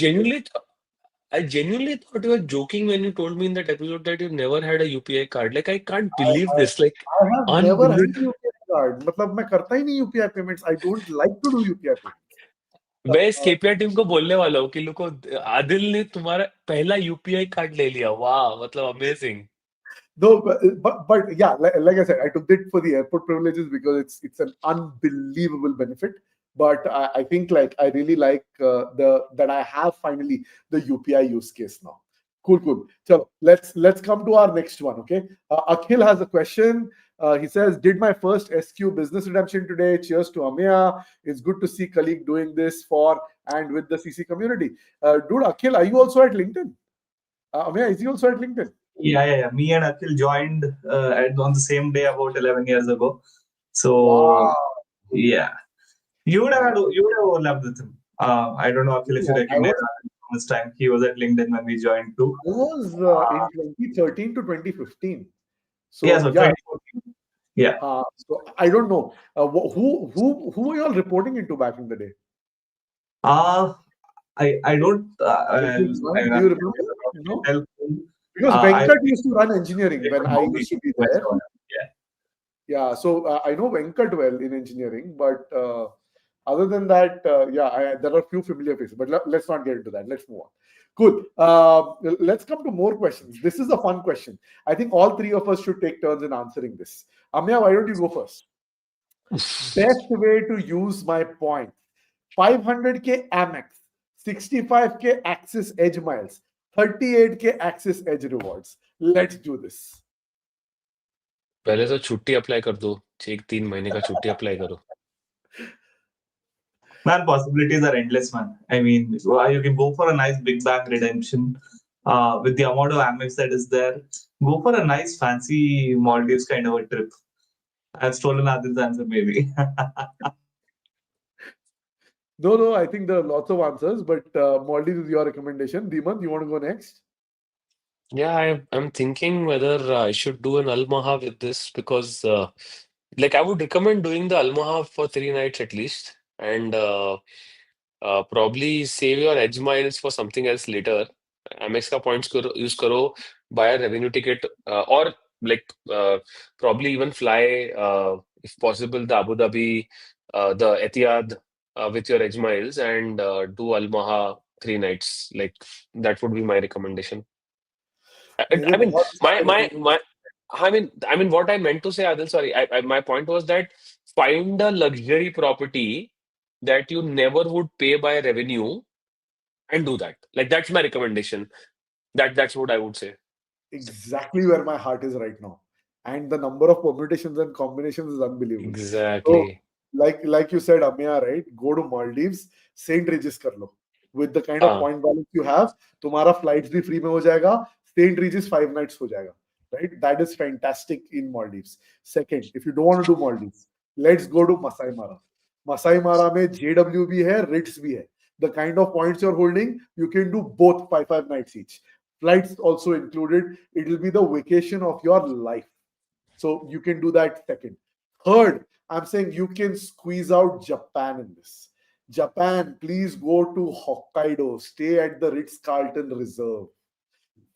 genuinely thought you were joking when you told me in that episode that you never had a UPI card. Like I can't I, believe I, this. Like I have never had unbelievable. UPI card. मतलब मैं करता ही नहीं UPI payments. I don't like to do UPI payments. मैं इस KPI team को बोलने वाला हूँ कि लोगों आदिल ने तुम्हारा पहला यूपीआई कार्ड ले लिया वाह मतलब amazing No, but yeah, like I said, I took it for the airport privileges because it's an unbelievable benefit. But I think like I really like that I have finally the UPI use case now. Cool. So let's come to our next one. Okay, Akhil has a question. He says, "Did my first SQ business redemption today. Cheers to Ameya. It's good to see colleague doing this for and with the CC community." Dude, Akhil, are you also at LinkedIn? Ameya, is he also at LinkedIn? Yeah. Me and Akhil joined on the same day about 11 years ago. So, Wow. yeah. You would have overlapped with him. I don't know, Akhil, if you recognize from this time. He was at LinkedIn when we joined too. I was in 2013 to 2015. So yeah, so yeah. 2014. Yeah. So I don't know who were you all reporting into back in the day? I don't. Do you remember? No? Because Venkat used to run engineering when I used to be there. Yeah. So I know Venkat well in engineering, but other than that, there are a few familiar faces. But let's not get into that. Let's move on. Cool. Let's come to more questions. This is a fun question. I think all three of us should take turns in answering this. Ameya, why don't you go first? Best way to use my points: 500k Amex, 65k Axis Edge miles, 38k Axis Edge rewards. Let's do this. पहले तो छुट्टी apply कर दो, 1-3 महीने का छुट्टी apply करो. Man, possibilities are endless, man. I mean, you can go for a nice big bang redemption with the amount of Amex that is there. Go for a nice fancy Maldives kind of a trip. I've stolen Adil's answer, maybe. No, I think there are lots of answers, but Maldives is your recommendation. Dhimant, you want to go next? Yeah, I'm thinking whether I should do an Almaha with this because, like, I would recommend doing the Almaha for 3 nights at least, and probably save your edge miles for something else later. Amex का points करो use करो, buy a revenue ticket, or like probably even fly if possible the Abu Dhabi, the Etihad with your edge miles and do Almaha 3 nights. Like that would be my recommendation. मेरे I mean, बहुत my सारे my my. I mean, what I meant to say, Adil, sorry, my point was that find a luxury property that you never would pay by revenue and do that. Like that's my recommendation. That's what I would say. exactly where my heart is right now, and the number of permutations and combinations is unbelievable. So, Exactly. like you said, Ameya, right? Go to Maldives, Saint Regis कर लो. With the kind of Ah, point balance you have, तुम्हारा flights भी free में हो जाएगा, Saint Regis 5 nights हो जाएगा, right? That is fantastic in Maldives. Second, if you don't want to do Maldives, let's go to Masai Mara. Masai Mara में JW भी है, Ritz भी है. The kind of points you're holding, you can do both 5 nights each. Flights also included. It will be the vacation of your life. So you can do that second. Third, I'm saying you can squeeze out Japan in this. Japan, please go to Hokkaido. Stay at the Ritz-Carlton Reserve.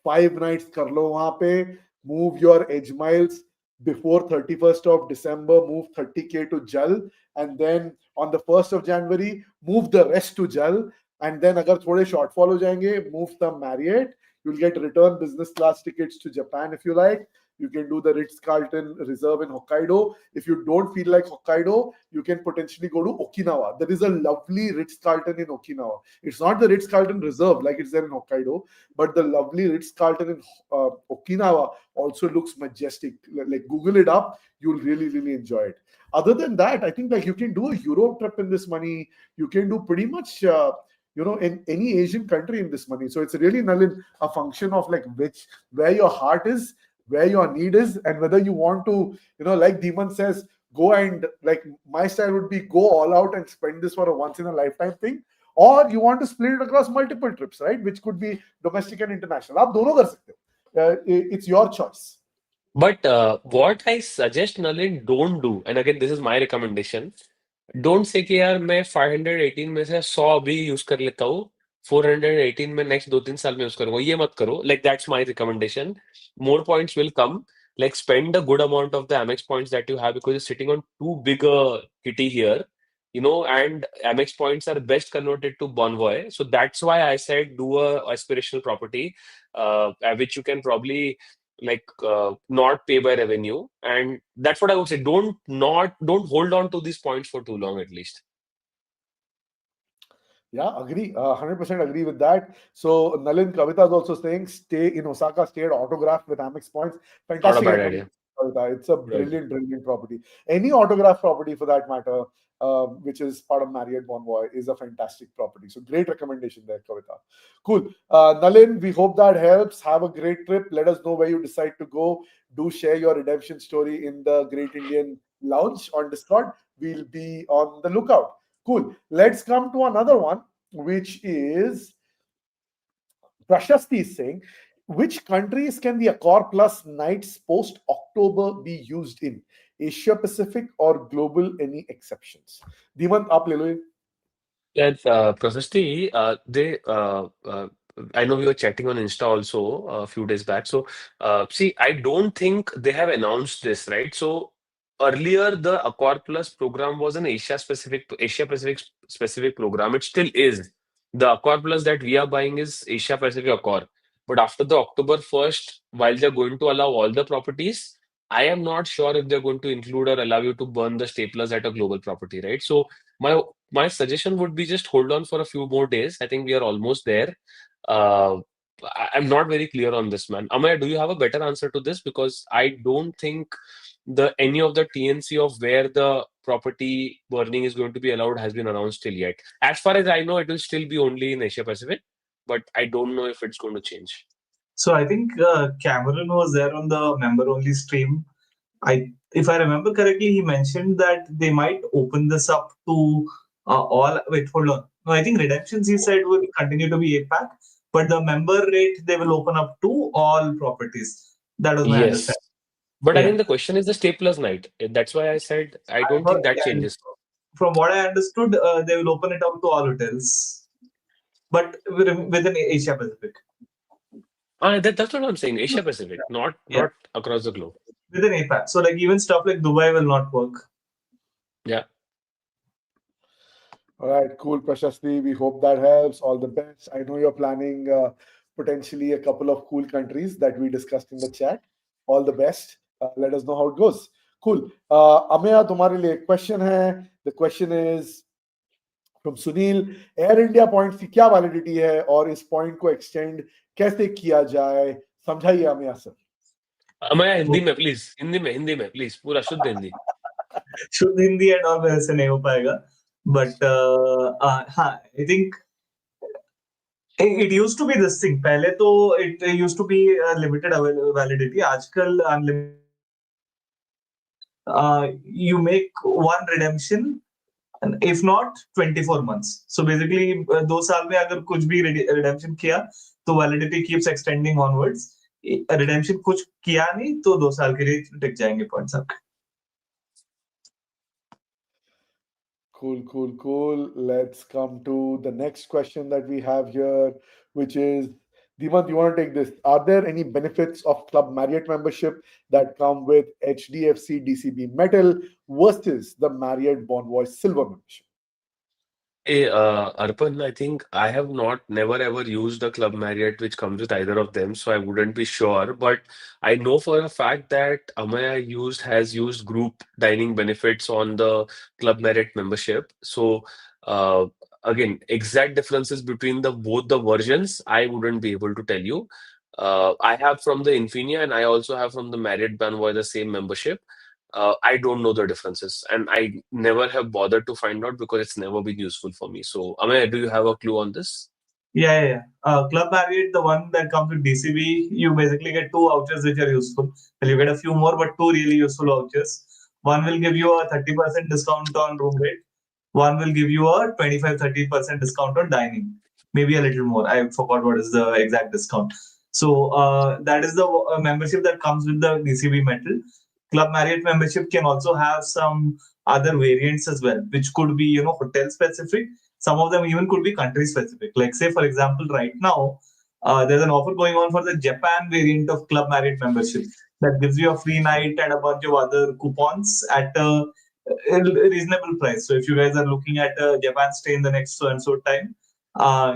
5 nights कर लो वहां पे. Move your edge miles before 31st of December. Move 30K to Jal, and then on the 1st of January, move the rest to Jal. And then अगर थोड़े shortfall हो जाएंगे, move some Marriott. You'll get return business class tickets to Japan if you like. You can do the Ritz-Carlton Reserve in Hokkaido. If you don't feel like Hokkaido, you can potentially go to Okinawa. There is a lovely Ritz-Carlton in Okinawa. It's not the Ritz-Carlton Reserve like it's there in Hokkaido, but the lovely Ritz-Carlton in Okinawa also looks majestic. Like Google it up, you'll really enjoy it. Other than that, I think like you can do a Europe trip in this money. You can do pretty much in any Asian country in this money. So it's really, Nalin, a function of like where your heart is, where your need is, and whether you want to, like Dhimant says, go and like my style would be go all out and spend this for a once in a lifetime thing, or you want to split it across multiple trips, right? Which could be domestic and international. आप दोनों कर सकते हो. It's your choice. but what I suggest, Nalin, don't do, and again, this is my recommendation. Don't say कि यार मैं 518 में से 100 अभी यूज कर लेता हूँ, 418 में नेक्स्ट 2-3 साल में यूज करूंगा. ये मत करो. Like that's my recommendation. More points will come. Like spend a good amount of the Amex points that you have because you're sitting on too big a kitty here, and Amex points are best converted to Bonvoy. So that's why I said do a aspirational property, which you can probably like not pay by revenue, and that's what I would say. Don't hold on to these points for too long at least. Yeah, agree. 100% agree with that. So Nalin Kavita is also saying stay in Osaka, stay at Autograph with Amex points. Not a Fantastic bad recommendation, idea. Kavita. It's a Right. brilliant property. Any Autograph property for that matter, which is part of Marriott Bonvoy, is a fantastic property. So great recommendation there, Kavita. Cool. Nalin, we hope that helps. Have a great trip. Let us know where you decide to go. Do share your redemption story in the Great Indian Lounge on Discord. We'll be on the lookout. Cool. Let's come to another one, which is Prashasti is saying, which countries can the Accor Plus nights post October be used in? Asia Pacific or global? Any exceptions? Dhimant, aap le lo ye. Yes, Prasasti, I know we were chatting on Insta also a few days back. So, see, I don't think they have announced this, right? So, earlier the Accor Plus program was an Asia Pacific specific program. It still is. The Accor Plus that we are buying is Asia Pacific Accor. But after the October 1st, while they're going to allow all the properties, I am not sure if they're going to include or allow you to burn the staplers at a global property, right? So, my suggestion would be just hold on for a few more days. I think we are almost there. Uh, I'm not very clear on this, man. Amaya, do you have a better answer to this? Because I don't think any of the TNC of where the property burning is going to be allowed has been announced till yet. As far as I know, it will still be only in Asia Pacific, but I don't know if it's going to change. So I think Cameron was there on the member-only stream. If I remember correctly, he mentioned that they might open this up to all. Wait, hold on. No, I think redemptions, he said, will continue to be APAC, but the member rate they will open up to all properties. That was my Yes. understanding. But I Yeah. think the question is the stay plus night. That's why I said I don't think that changes. From what I understood, they will open it up to all hotels, but within Asia Pacific. That's what I'm saying. Asia Pacific, not Yeah, across the globe. within APAC. So like even stuff like Dubai will not work. Yeah. All right, cool, Prashasti. We hope that helps. All the best. I know you're planning potentially a couple of cool countries that we discussed in the chat. All the best. Let us know how it goes. Cool. Ameya, तुम्हारे लिए एक question है. The question is from Sunil. Air India points की क्या validity है और इस point को extend कैसे किया जाए? समझाइए अमेया सर. अमया हिंदी में प्लीज, हिंदी में प्लीज, पूरा शुद्ध हिंदी. शुद्ध हिंदी एंड और मेरे से नहीं हो पाएगा. But हाँ, I think it used to be this thing. पहले तो it used to be a limited validity. आजकल unlimited. You make one redemption, and if not 24 months. So basically 2 साल में अगर कुछ भी redemption किया तो validity keeps extending onwards. Redemption कुछ किया नहीं तो 2 साल के लिए टिक जाएंगे points आपके. Cool. Let's come to the next question that we have here, which is, Dhimant, you want to take this? Are there any benefits of Club Marriott membership that come with HDFC DCB Metal versus the Marriott Bonvoy Silver membership? Arpan, I think I have never ever used a Club Marriott which comes with either of them, so I wouldn't be sure. But I know for a fact that Amaya has used group dining benefits on the Club Marriott membership. So again, exact differences between both the versions, I wouldn't be able to tell you. I have from the Infinia and I also have from the Marriott Bonvoy the same membership. I don't know the differences, and I never have bothered to find out because it's never been useful for me. So, Amay, do you have a clue on this? Yeah. Club Marriott, the one that comes with DCB, you basically get 2 vouchers which are useful. Well, you get a few more, but 2 really useful vouchers. One will give you a 30% discount on room rate. One will give you a 25-30% discount on dining. Maybe a little more. I forgot what is the exact discount. So that is the membership that comes with the DCB metal. Club Marriott membership can also have some other variants as well, which could be, hotel specific. Some of them even could be country specific. Like say, for example, right now, there's an offer going on for the Japan variant of Club Marriott membership that gives you a free night and a bunch of other coupons at a reasonable price. So if you guys are looking at a Japan stay in the next so and so time,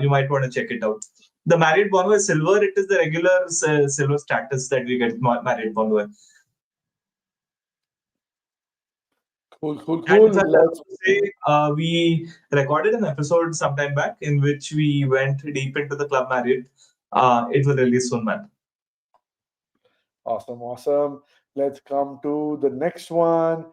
you might want to check it out. The Marriott Bonvoy Silver, it is the regular silver status that we get Marriott Bonvoy. Cool. Let's say we recorded an episode sometime back in which we went deep into the Club Marriott. It will release soon, man. Awesome. Let's come to the next one.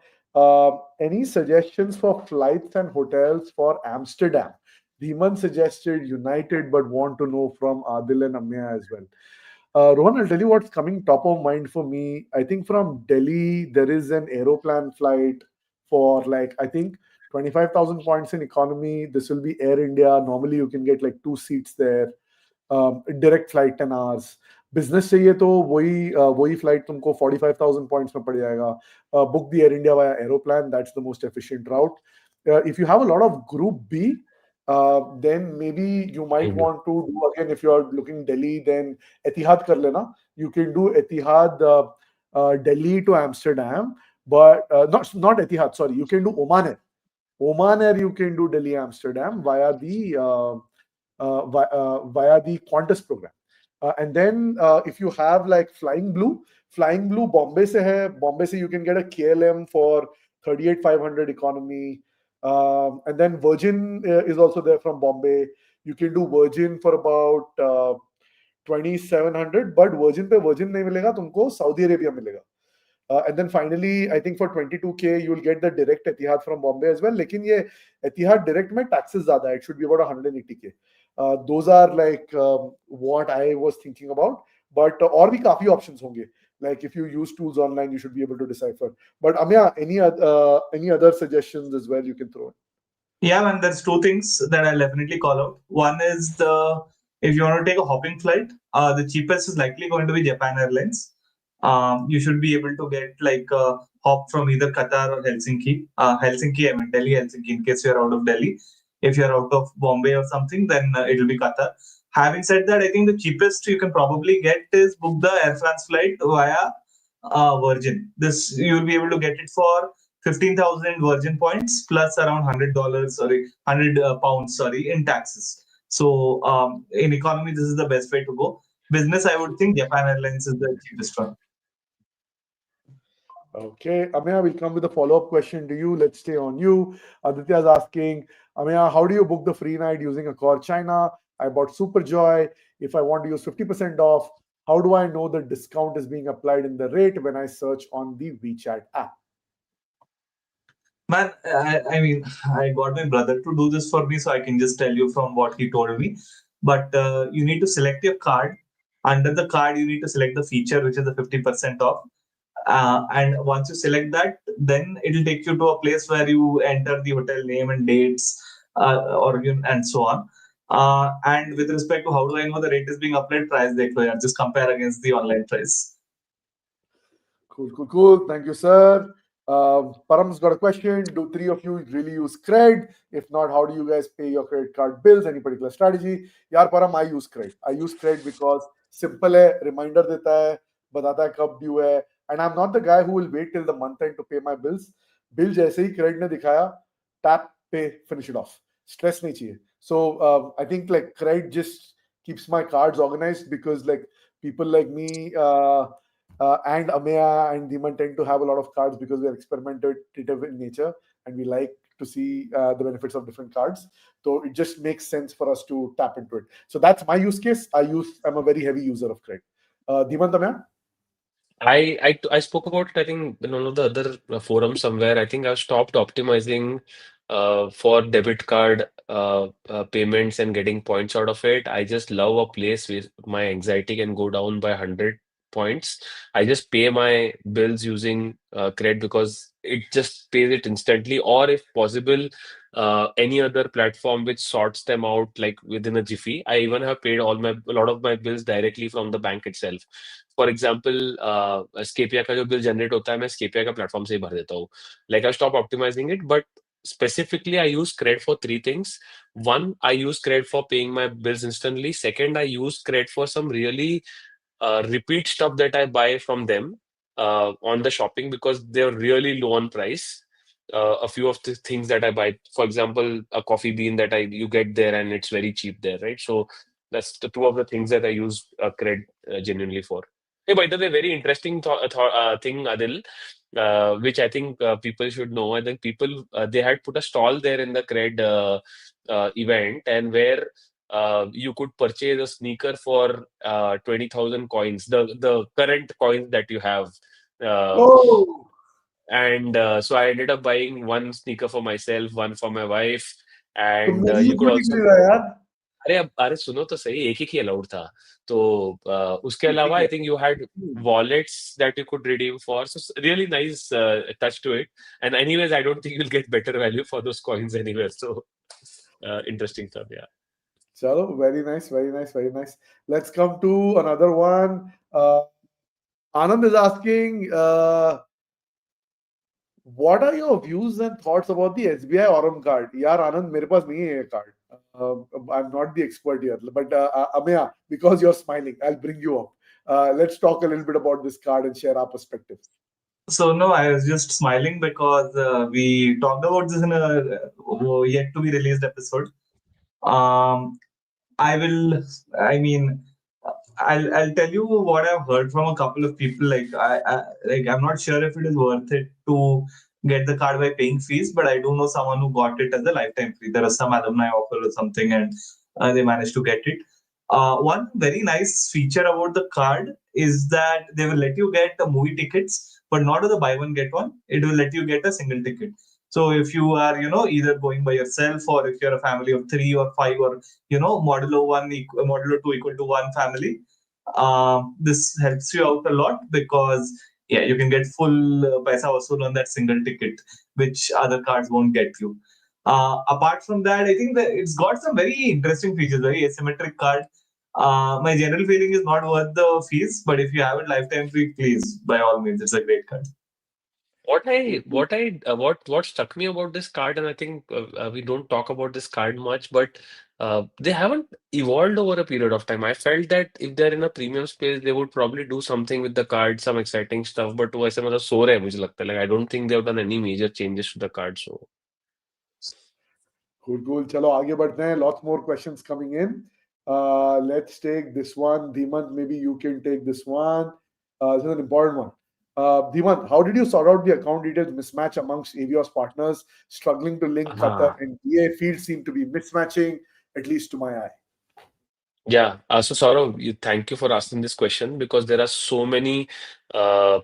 Any suggestions for flights and hotels for Amsterdam? Dhimant suggested United, but want to know from Aadil and Ameya as well. Rohan, I'll tell you what's coming top of mind for me. I think from Delhi, there is an Aeroplan flight for I think 25,000 points in economy. This will be Air India. Normally, you can get 2 seats there. Direct flight 10 hours. Business चाहिए तो वही flight तुमको 45,000 points में पड़ जाएगा. Book the Air India via Aeroplan. That's the most efficient route. If you have a lot of Group B, then maybe you might want to do again, if you're looking Delhi, then Etihad kar lena. You can do Etihad Delhi to Amsterdam, but not Etihad, sorry. You can do Oman Air. Oman Air you can do Delhi Amsterdam via the Qantas program. And then if you have Flying Blue Bombay se hai. Bombay se you can get a KLM for 38,500 economy. And then Virgin is also there from Bombay. You can do Virgin for about 2,700, but Virgin nahi milega, tumko Saudi Arabia milega. And then finally, I think for 22K, you'll get the direct Etihad from Bombay as well. Lekin ye Etihad direct mein taxes zyada hai. It should be about 180K. Those are like what I was thinking about. But और भी काफी options होंगे. Like if you use tools online, you should be able to decipher. But Ameya, any other suggestions as well you can throw in? Yeah, man, there's two things that I'll definitely call out. One is if you want to take a hopping flight, the cheapest is likely going to be Japan Airlines. You should be able to get like a hop from either Qatar or Helsinki. Helsinki, I mean Delhi, Helsinki, in case you're out of Delhi. If you're out of Bombay or something, then it'll be Qatar. Having said that, I think the cheapest you can probably get is book the Air France flight via Virgin. This you'll be able to get it for 15,000 Virgin points plus around $100, sorry, 100 pounds, sorry, in taxes. So in economy, this is the best way to go. Business, I would think Japan Airlines is the cheapest one. Okay, Ameya, we'll come with a follow-up question to you. Let's stay on you. Aditya is asking, Ameya, how do you book the free night using Accor China? I bought Superjoy. If I want to use 50% off, how do I know the discount is being applied in the rate when I search on the WeChat app? Man, I mean, I got my brother to do this for me, so I can just tell you from what he told me. But you need to select your card. Under the card, you need to select the feature, which is the 50% off. And once you select that, then it'll take you to a place where you enter the hotel name and dates, and so on. And with respect to how do I know the rate is being applied, price dekho, just compare against the online price. Cool. Thank you, sir. Param's got a question. Do three of you really use Cred? If not, how do you guys pay your credit card bills? Any particular strategy? Yaar, Param, I use Cred. I use Cred because simple hai, reminder deta hai, batata hai kab due hai, and I'm not the guy who will wait till the month end to pay my bills. Bill jaise hi Cred ne dikhaya, tap, pay, finish it off. Stress nahi chahiye. So I think like Cred just keeps my cards organized because like people like me and Ameya and Dhimant tend to have a lot of cards because we are experimentative in nature and we like to see the benefits of different cards. So it just makes sense for us to tap into it. So that's my use case. I'm a very heavy user of Cred. Dhimant, Ameya? I spoke about it, I think, in one of the other forums somewhere. I think I've stopped optimizing for debit card payments and getting points out of it. I just love a place where my anxiety can go down by 100 points. I just pay my bills using Cred because it just pays it instantly, or if possible, any other platform which sorts them out like within a jiffy. I even have paid a lot of my bills directly from the bank itself. For example स्केपिया का जो bill generate होता है मैं स्केपिया का platform से ही भर देता हूँ like I stop optimizing it but specifically I use Cred for three things. One, I use Cred for paying my bills instantly. Second, I use Cred for some really repeat stuff that I buy from them on the shopping because they're really low on price. A few of the things that I buy, for example, a coffee bean that you get there and it's very cheap there, right? So that's the two of the things that I use Cred genuinely for. Hey, by the way, very interesting thing, Adil, which I think people should know. I think people they had put a stall there in the Cred event, and where you could purchase a sneaker for 20,000 coins, the current coins that you have. Oh, And so I ended up buying one sneaker for myself, one for my wife, तो and मेरे लिए you could क्यों नहीं also. खरीदा यार? अरे सुनो तो सही, एक ही अलाउड था तो उसके अलावा I think you had wallets that you could redeem for, so really nice touch to it, and anyways I don't think you'll get better value for those coins anywhere, so interesting stuff. Yeah, Chalo, very nice, very nice, very nice. Let's come to another one. Anand is asking, what are your views and thoughts about the SBI Aurum card? यार आनंद मेरे पास नहीं है ये card. I'm not the expert here, but Ameya, because you're smiling, I'll bring you up. Let's talk a little bit about this card and share our perspective. So no, I was just smiling because we talked about this in a yet to be released episode. I'll tell you what I've heard from a couple of people. I'm not sure if it is worth it to get the card by paying fees, but I do know someone who got it as a lifetime free. There was some alumni offer or something, and they managed to get it. One very nice feature about the card is that they will let you get movie tickets but not with the buy one get one. It will let you get a single ticket. So if you are, either going by yourself, or if you're a family of 3 or 5, or modulo one modulo two equal to one family, this helps you out a lot, because yeah, you can get full paisa vasool on that single ticket, which other cards won't get you. Apart from that, I think that it's got some very interesting features, very asymmetric card. My general feeling is not worth the fees, but if you have it lifetime free, please, by all means, it's a great card. What struck me about this card, and I think we don't talk about this card much, but they haven't evolved over a period of time. I felt that if they're in a premium space, they would probably do something with the card, some exciting stuff. But वो ऐसे मतलब सो रहे हैं मुझे लगता है. Like I don't think they've done any major changes to the card. So Cool. चलो आगे बढ़ते हैं. Lots more questions coming in. Let's take this one. Dhimant, maybe you can take this one. This is an important one. Dhimant, how did you sort out the account details mismatch amongst Avios partners? Struggling to link Qatar and DA fields seem to be mismatching, at least to my eye. yeah, so Saurav, thank you for asking this question, because there are so many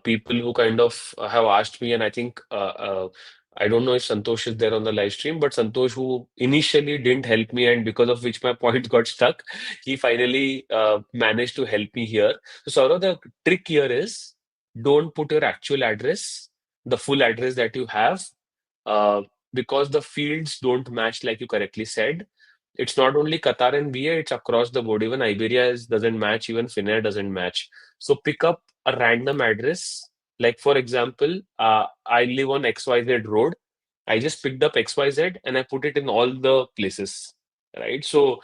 people who kind of have asked me, and I think I don't know if Santosh is there on the live stream, but Santosh, who initially didn't help me, and because of which my point got stuck, he finally managed to help me here. So Saurav, the trick here is don't put your actual address, the full address that you have, uh, because the fields don't match like you correctly said. It's not only Qatar and BA, it's across the board. Even doesn't match, even Finnair doesn't match. So pick up a random address. Like for example, I live on XYZ road. I just picked up XYZ and I put it in all the places. Right. So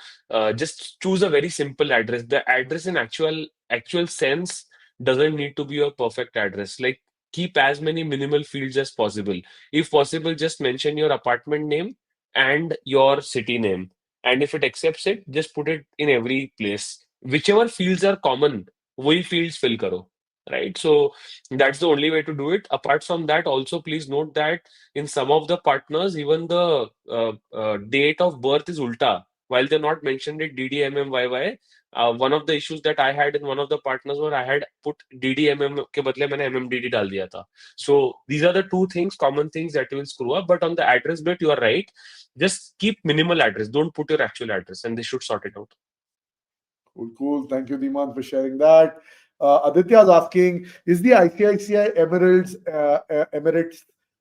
just choose a very simple address. The address in actual sense doesn't need to be a perfect address. Like keep as many minimal fields as possible. If possible, just mention your apartment name and your city name, and if it accepts it, just put it in every place. Whichever fields are common, वही fields fill करो. Right? So that's the only way to do it. Apart from that, also please note that in some of the partners, even the date of birth is ulta. While they're not mentioned it DDMMYY, one of the issues that I had in one of the partners were I had put DDMM के बदले मैंने MMDD डाल दिया था. So these are the two things, common things that will screw up. But on the address bit, you are right. Just keep minimal address. Don't put your actual address, and they should sort it out. Cool. Thank you, Dhimant, for sharing that. Aditya is asking, is the ICICI Emirates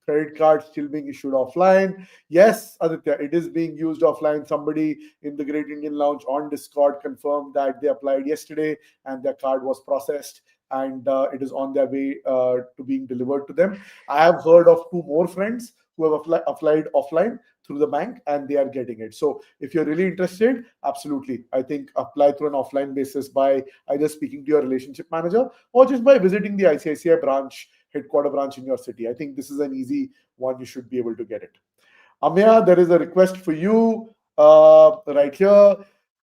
credit card still being issued offline? Yes, Aditya, it is being used offline. Somebody in the Great Indian Lounge on Discord confirmed that they applied yesterday and their card was processed, and it is on their way to being delivered to them. I have heard of 2 more friends who have applied offline through the bank, and they are getting it. So if you're really interested, absolutely, I think apply through an offline basis by either speaking to your relationship manager or just by visiting the ICICI headquarter branch in your city. I think this is an easy one. You should be able to get it. Ameya, there is a request for you right here.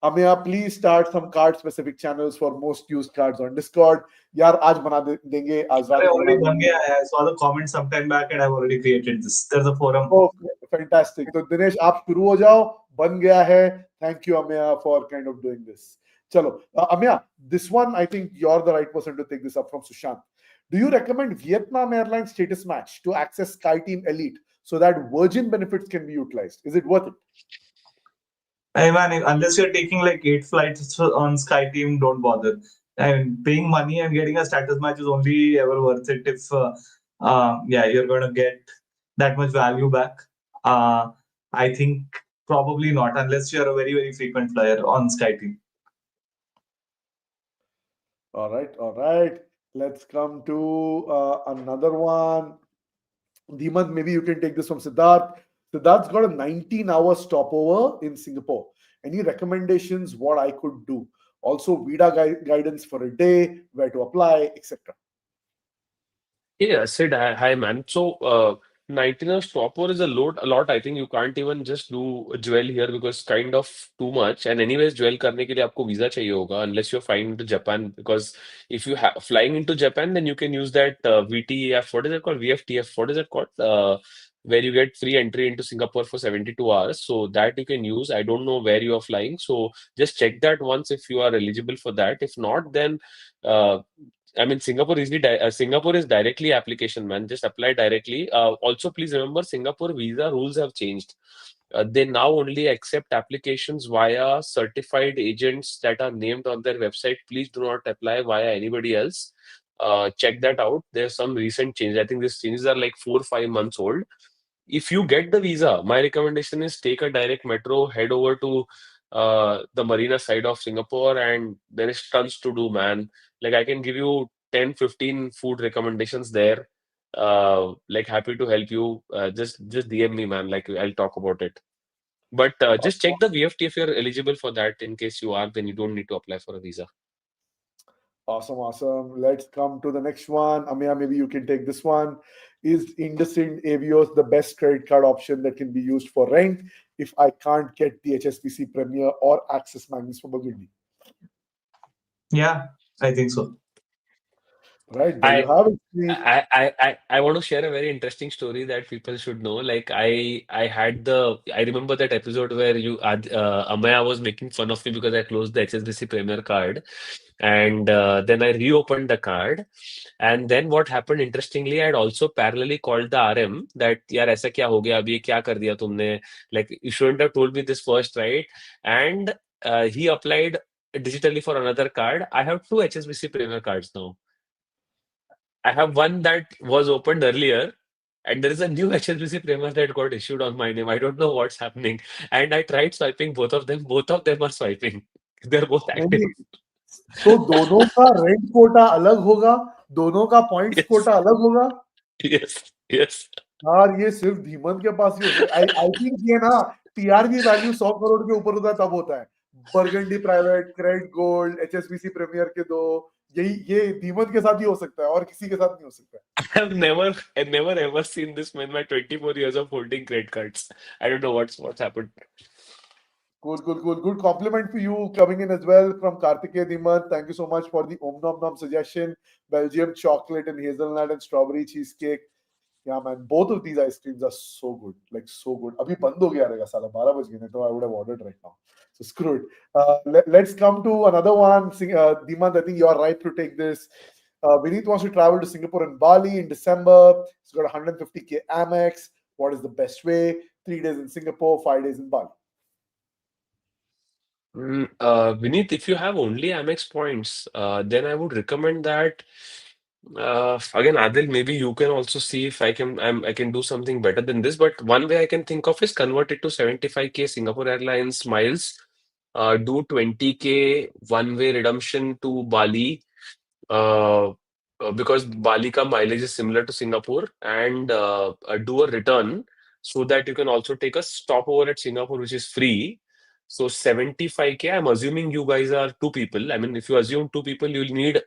Ameya, please start some card specific channels for most used cards on Discord. यार आज बना देंगे आज रात already बन गया है. I saw the comment sometime back and I've already created this. There's a forum. Oh, fantastic. तो दिनेश आप शुरू हो जाओ. बन गया है. Thank you, Ameya, for kind of doing this. Chalo, Ameya, this one I think you're the right person to take this up from Sushant. Do you recommend Vietnam Airlines status match to access SkyTeam Elite so that Virgin benefits can be utilized? Is it worth it? Hey man, unless you're taking like 8 flights on SkyTeam, don't bother. And paying money and getting a status match is only ever worth it if you're going to get that much value back. I think probably not, unless you're a very, very frequent flyer on SkyTeam. All right. Let's come to another one. Dhimant, maybe you can take this from Siddharth. Siddharth's got a 19-hour stopover in Singapore. Any recommendations what I could do? Also, Vida guidance for a day, where to apply, etc. Yeah, Sid, hi man. So 19 stopper is a lot. I think you can't even just do a Jewel here because kind of too much. And anyways, Jewel करने के लिए आपको visa चाहिए होगा unless you're flying into Japan. Because if you have flying into Japan, then you can use that VTF. What is it called? VFTF. What is it called? Where you get free entry into Singapore for 72 hours. So that you can use. I don't know where you are flying. So just check that once if you are eligible for that. If not, then I mean, Singapore is directly application, man. Just apply directly. Also, please remember, Singapore visa rules have changed. They now only accept applications via certified agents that are named on their website. Please do not apply via anybody else. Check that out. There's some recent change. I think these changes are like 4 or 5 months old. If you get the visa, my recommendation is take a direct metro, head over to the marina side of Singapore, and there is tons to do, man. Like I can give you 10, 15 food recommendations there. Like happy to help you. Just DM me, man. Like I'll talk about it. But just check the VFT if you're eligible for that. In case you are, then you don't need to apply for a visa. Awesome, awesome. Let's come to the next one. Ameya, maybe you can take this one. Is IndusInd Avios the best credit card option that can be used for rent if I can't get the HSBC Premier or Access Magnus for Burgundy? Yeah, I think so. Right, there you have it. I want to share a very interesting story that people should know. Like I remember that episode where Amaya was making fun of me because I closed the HSBC Premier card, and then I reopened the card, and then what happened interestingly, I had also parallelly called the RM that यार ऐसा क्या हो गया अभी क्या कर दिया तुमने, like you shouldn't have told me this first, right? And he applied digitally for another card. I have two HSBC Premier cards now. I have one that was opened earlier, and there is a new HSBC Premier that got issued on my name. I don't know what's happening. And I tried swiping both of them. Both of them are swiping. They're both active. नहीं, तो दोनों का rent Kota अलग होगा, दोनों का points Yes. Kota अलग होगा. Yes. Yes. यार ये सिर्फ धीमंत के पास ही हो सकता है. आई थिंक ये ना टीआरवी वैल्यू 100 करोड़ के ऊपर होता है तब होता है. Burgundy private, CRED gold, HSBC premier के दो, ये धीमंत के साथ ही हो सकता है और किसी के साथ नहीं हो सकता है. I've never ever seen this in my 24 years of holding credit cards. I don't know what's happened. Cool. Good compliment for you coming in as well from Kartikeya Dhimant. Thank you so much for the Om Nom Nom suggestion. Belgium chocolate and hazelnut and strawberry cheesecake. Yeah, man, both of these ice creams are so good. Like, so good. Abhi band ho gaya रहेगा साला 12 बज गए नहीं तो I would have ordered right now. So screw it. Let's come to another one. Dhimant, I think you are right to take this. Vineet wants to travel to Singapore and Bali in December. He's got 150k Amex. What is the best way? 3 days in Singapore, 5 days in Bali. Vineet, if you have only Amex points, then I would recommend that. Again, Adil, maybe you can also see if I can do something better than this. But one way I can think of is convert it to 75k Singapore Airlines miles. Do 20k one-way redemption to Bali. Because Bali ka mileage is similar to Singapore, and do a return so that you can also take a stopover at Singapore, which is free. So 75k. I'm assuming you guys are two people. I mean, if you assume two people, you'll need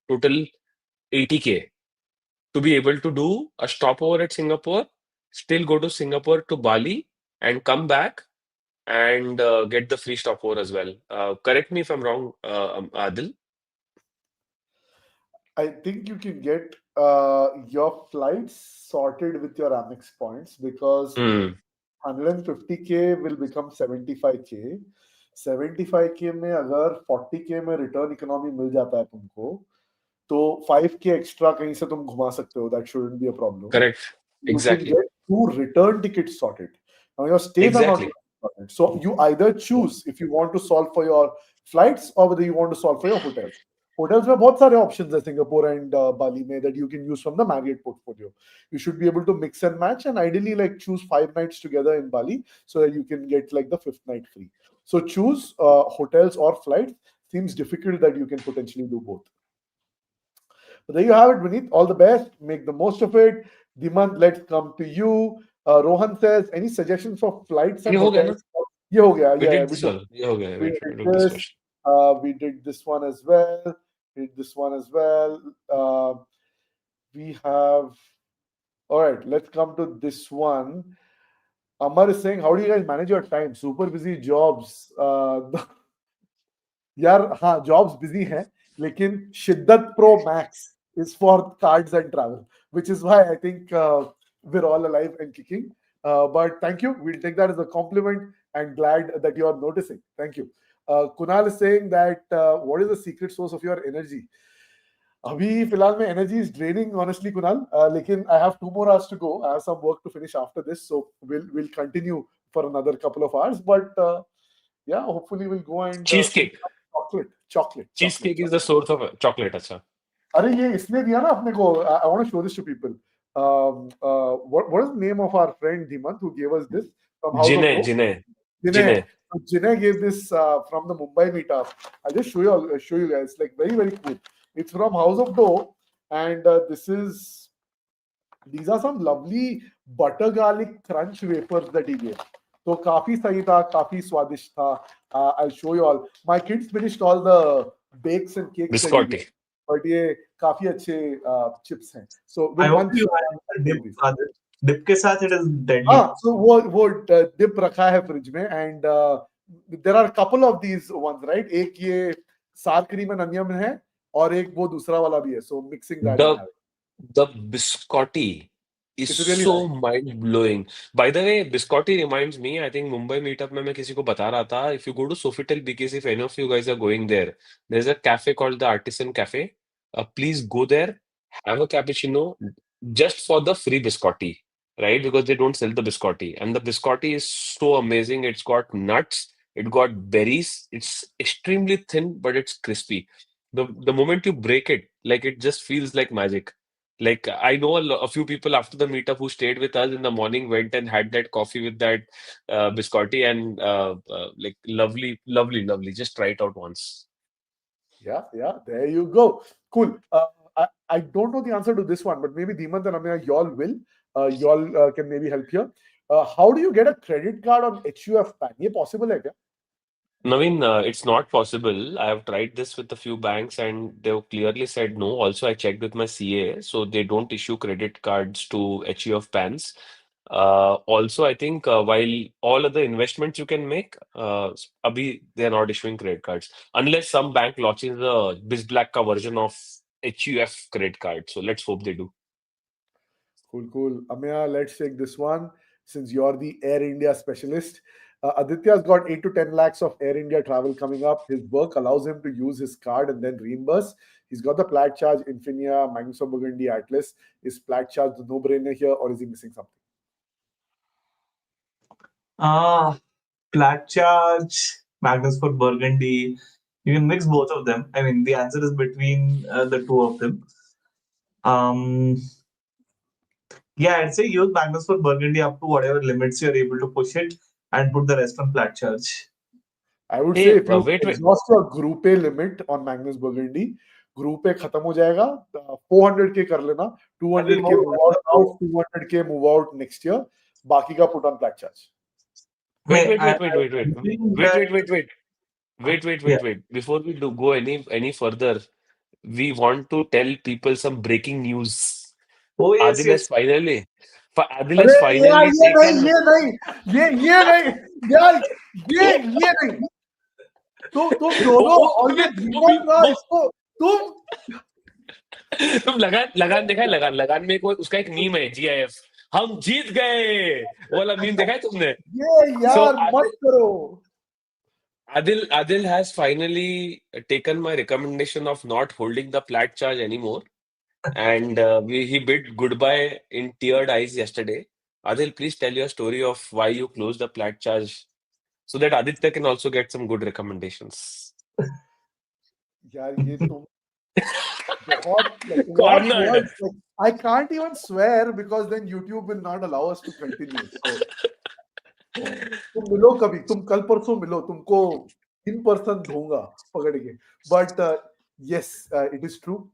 total 80k to be able to do a stopover at Singapore, still go to Singapore to Bali, and come back and get the free stopover as well. Correct me if I'm wrong, Adil. I think you can get your flights sorted with your Amex points because 150k will become 75k. 75k में अगर 40k में return economy मिल जाता है तुमको तो 5k extra कहीं से तुम घुमा सकते हो. That shouldn't be a problem. Correct. You Exactly. can get 2 return tickets sorted. Now your stays are not Exactly. sorted. So you either choose if you want to solve for your flights or whether you want to solve for your hotels. Hotels में बहुत सारे options है Singapore and Bali में that you can use from the Marriott portfolio. You should be able to mix and match and ideally like choose 5 nights together in Bali so that you can get like the 5th night free. So choose hotels or flights. Seems difficult that you can potentially do both. But there you have it, Vineet. All the best. Make the most of it. Dhimant, let's come to you. Rohan says, any suggestions for flights and ये हो गया hotels? ना? ये हो गया. We Yeah, did this one. ये हो गया. we We did did this this. question. We did this one as well. We have. All right, let's come to this one. Amar is saying, how do you guys manage your time? Super busy jobs. यार हाँ jobs busy हैं लेकिन शिद्दत pro max is for cards and travel, which is why I think we're all alive and kicking. But thank you. We'll take that as a compliment and glad that you are noticing. Thank you. Kunal is saying that what is the secret source of your energy? अभी फिलहाल में energy is draining, honestly, Kunal. लेकिन I have 2 more hours to go. I have some work to finish after this, so we'll continue for another couple of hours. But yeah, hopefully we'll go and finish Cheesecake. some chocolate. Cheesecake is the source of chocolate. अच्छा. अरे ये इसने दिया ना अपने को. I want to show this to people. What is the name of our friend Dhimant who gave us this from House of Dough? Jinay. So Jinay gave this from the Mumbai meetup. I'll just show you guys. Like very, very cool. It's from House of Dough, and these are some lovely butter garlic crunch wafers that he gave. तो काफी सही था, काफी स्वादिष्ट था. I'll show you all. My kids finished all the bakes and cakes. Biscotti. But ये काफी अच्छे chips हैं. So I hope you had dip. Dip के साथ it is deadly. So वो dip रखा है फ्रिज में, and there are a couple of these ones, right? एक ये sour cream and onion है, और एक वो दूसरा वाला भी है. So mixing that. The biscotti is really so mind-blowing. By the way, biscotti reminds me, I think Mumbai meetup में मैं किसी को बता रहा था, if you go to Sofitel BKC, if any of you guys are going there, there's a cafe called the Artisan Cafe. Please go there, have a cappuccino just for the free biscotti, right? Because they don't sell the biscotti. And the biscotti is so amazing. It's got nuts, it got berries, it's extremely thin, but it's crispy. The moment you break it, like it just feels like magic. Like I know a few people after the meetup who stayed with us in the morning, went and had that coffee with that biscotti, and like lovely. Just try it out once. Yeah, there you go. Cool. I don't know the answer to this one, but maybe Dhimant and Ameya, y'all will. Y'all can maybe help here. How do you get a credit card on HUF PAN? ये possible है क्या? Naveen, it's not possible. I have tried this with a few banks and they've clearly said no. Also, I checked with my CA, so they don't issue credit cards to HUF PANs. Also, I think while all other investments you can make, abhi they're not issuing credit cards unless some bank launches a BizBlack ka version of HUF credit card. So let's hope they do. Cool. Ameya, let's take this one since you're the Air India specialist. Aditya's got 8 to 10 lakhs of Air India travel coming up. His work allows him to use his card and then reimburse. He's got the Plaid Charge, Infinia, Magnus of Burgundy, Atlas. Is Plaid Charge the no-brainer here, or is he missing something? Plaid Charge, Magnus for Burgundy. You can mix both of them. I mean, the answer is between the two of them. Yeah, I'd say use Magnus for Burgundy up to whatever limits you're able to push it, and put the rest on Plaid Charge. I would say if you exhaust your Group A limit on Magnus Burgundy, Group A खत्म हो जाएगा, 400k कर लेना, 200k move out, 200k move out next year, बाकी का put on Plaid Charge. Wait. Before we go any further, we want to tell people some breaking news. Oh yes, Aadil has finally taken. ये नहीं. तुम दोनों और ये इसको तुम लगान देखा है? लगान में कोई उसका एक मीम है, GIF, हम जीत गए, वो वाला मीम देखा है तुमने? ये यार मत करो. Aadil has finally taken my recommendation of not holding the Plaid Charge anymore, and he bid goodbye in teared eyes yesterday. Aadil, please tell your story of why you closed the Plaid Charge, so that Aditya can also get some good recommendations. यार ये तुम बहुत I can't even swear because then YouTube will not allow us to continue. So, तुम मिलो कभी, तुम कल परसों मिलो, तुमको in person दूंगा पकड़ के. But yes, it is true.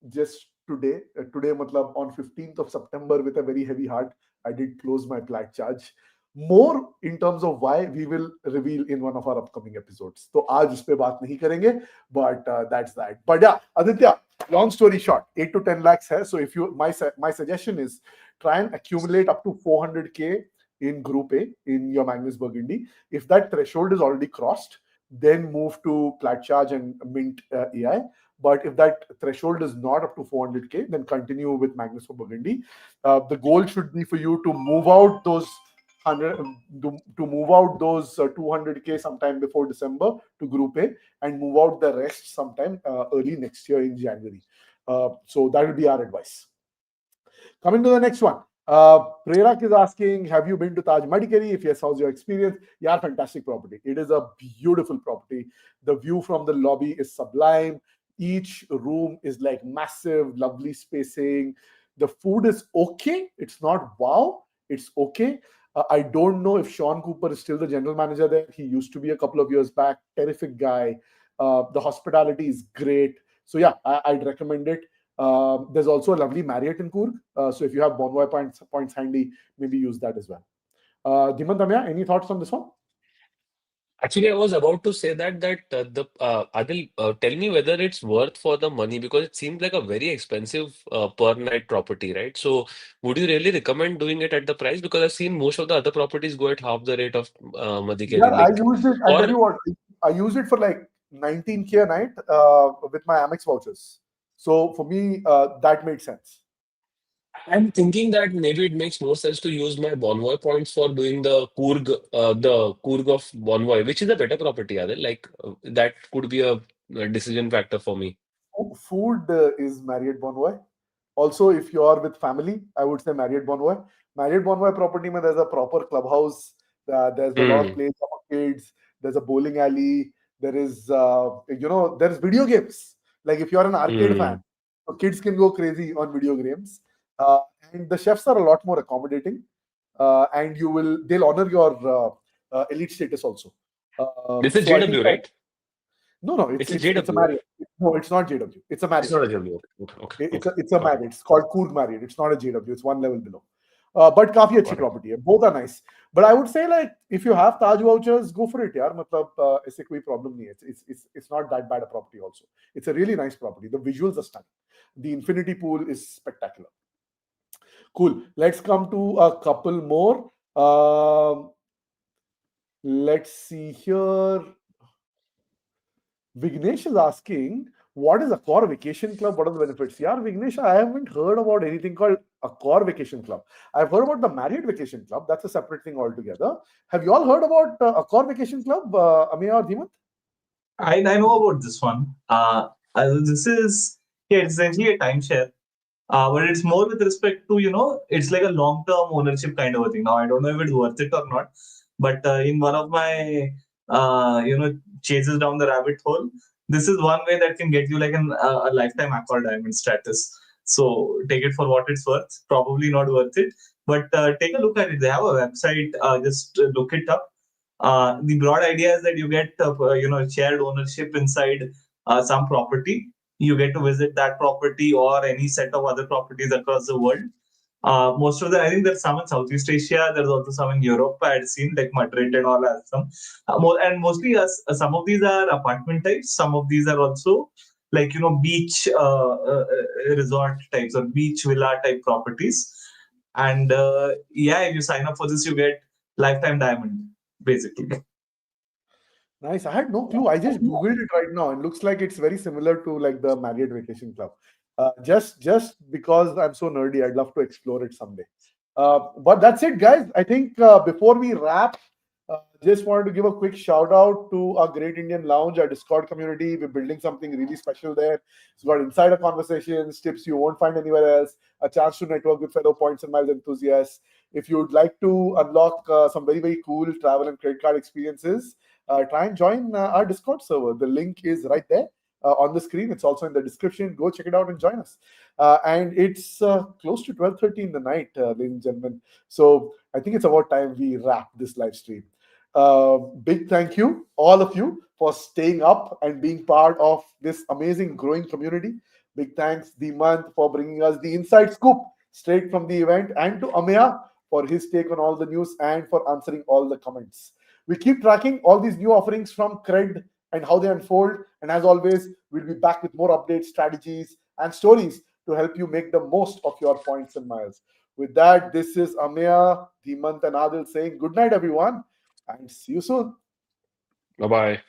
Just today मतलब on 15th of September, with a very heavy heart, I did close my Plaid Charge. More in terms of why, we will reveal in one of our upcoming episodes. तो आज उस पे बात नहीं करेंगे, but that's that. But yeah, Aditya, long story short, 8 to 10 lakhs है. So if you, my suggestion is try and accumulate up to 400k in Group A in your Magnus Burgundy. If that threshold is already crossed, then move to Plaid Charge and mint AI. But if that threshold is not up to 400k, then continue with Magnus for Burgundy. The goal should be for you to move out those 100 to move out those 200K sometime before December to Group A and move out the rest sometime early next year in January. So that will be our advice. Coming to the next one. Prerak is asking, have you been to Taj Madikeri? If yes, how's your experience? Yeah, fantastic property. It is a beautiful property. The view from the lobby is sublime. Each room is like massive, lovely spacing. The food is okay. It's not wow. It's okay. I don't know if Sean Cooper is still the general manager there. He used to be a couple of years back. Terrific guy. The hospitality is great. So yeah, I'd recommend it. There's also a lovely Marriott in Coorg. So if you have Bonvoy points handy, maybe use that as well. Dhimant, Ameya, any thoughts on this one? Actually, I was about to say that Adil, tell me whether it's worth for the money, because it seems like a very expensive per night property, right? So would you really recommend doing it at the price? Because I've seen most of the other properties go at half the rate of Madikeri. Yeah, I used it. I or tell you what, I used it for like 19K a night with my Amex vouchers. So for me, that made sense. I'm thinking that maybe it makes more sense to use my Bonvoy points for doing the Coorg of Bonvoy, which is a better property, Adil. Like that could be a decision factor for me. Food is Marriott Bonvoy. Also, if you are with family, I would say Marriott Bonvoy. Marriott Bonvoy property, mein, there's a proper clubhouse. There's a lot of plays for kids. There's a bowling alley. There is, there's video games. Like if you're an arcade fan, so kids can go crazy on video games. And the chefs are a lot more accommodating. And they'll honor your elite status also. This is JW, right? No, it's a Marriott. No, it's not JW. It's a Marriott. It's not a JW. Okay. It's a Marriott. It's called Coorg Marriott. It's not a JW. It's one level below. But काफी अच्छी property है. Both are nice. But I would say like if you have Taj vouchers, go for it, यार. मतलब ऐसे कोई problem नहीं है. It's not that bad a property also. It's a really nice property. The visuals are stunning. The infinity pool is spectacular. Cool. Let's come to a couple more. Let's see here. Vignesh is asking, what is Accor Vacation Club? What are the benefits? Yeah, Vignesh, I haven't heard about anything called Accor Vacation Club. I've heard about the Marriott Vacation Club. That's a separate thing altogether. Have you all heard about Accor Vacation Club, Ameya or Dhimant? I know about this one. This is it's essentially a timeshare. But it's more with respect to, it's like a long-term ownership kind of a thing. Now, I don't know if it's worth it or not. But in one of my, chases down the rabbit hole, this is one way that can get you like a lifetime Accor Diamond status. So take it for what it's worth. Probably not worth it. But take a look at it. They have a website. Just look it up. The broad idea is that you get, shared ownership inside some property. You get to visit that property or any set of other properties across the world. Most of them, I think there's some in Southeast Asia. There's also some in Europe. I had seen like Madrid and all has some. And mostly some of these are apartment types. Some of these are also like, beach resort types or beach villa type properties. And if you sign up for this, you get lifetime diamond, basically. Nice. I had no clue. I just Googled it right now and looks like it's very similar to like the Marriott Vacation Club. Just because I'm so nerdy, I'd love to explore it someday. But that's it, guys. I think before we wrap, just wanted to give a quick shout out to our Great Indian Lounge, our Discord community. We're building something really special there. It's got insider conversations, tips you won't find anywhere else, a chance to network with fellow points and miles enthusiasts. If you'd like to unlock some very, very cool travel and credit card experiences, try and join our Discord server. The link is right there on the screen. It's also in the description. Go check it out and join us. And it's close to 12:30 in the night, ladies and gentlemen. So I think it's about time we wrap this live stream. Big thank you, all of you, for staying up and being part of this amazing growing community. Big thanks, Dhimant, for bringing us the inside scoop straight from the event, and to Ameya for his take on all the news and for answering all the comments. We keep tracking all these new offerings from Cred and how they unfold. And as always, we'll be back with more updates, strategies, and stories to help you make the most of your points and miles. With that, this is Ameya, Dhimant, and Aadil saying good night, everyone, and see you soon. Bye-bye.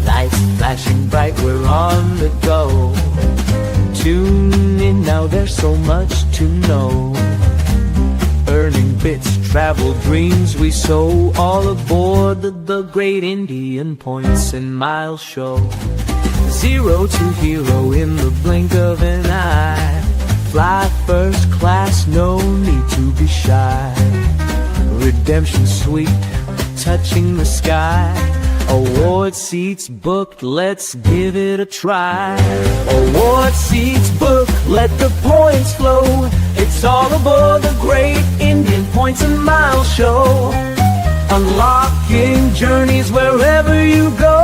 Lights flashing bright, we're tune in now, there's so much to know. Earning bits, travel dreams we sow, all aboard the great Indian Points and Miles show. 0 to hero in the blink of an eye. Fly first class, no need to be shy. Redemption sweet, touching the sky. Award seats booked, let's give it a try. Award seats booked, let the points flow. It's all aboard the great Indian Points and Miles show. Unlocking journeys wherever you go.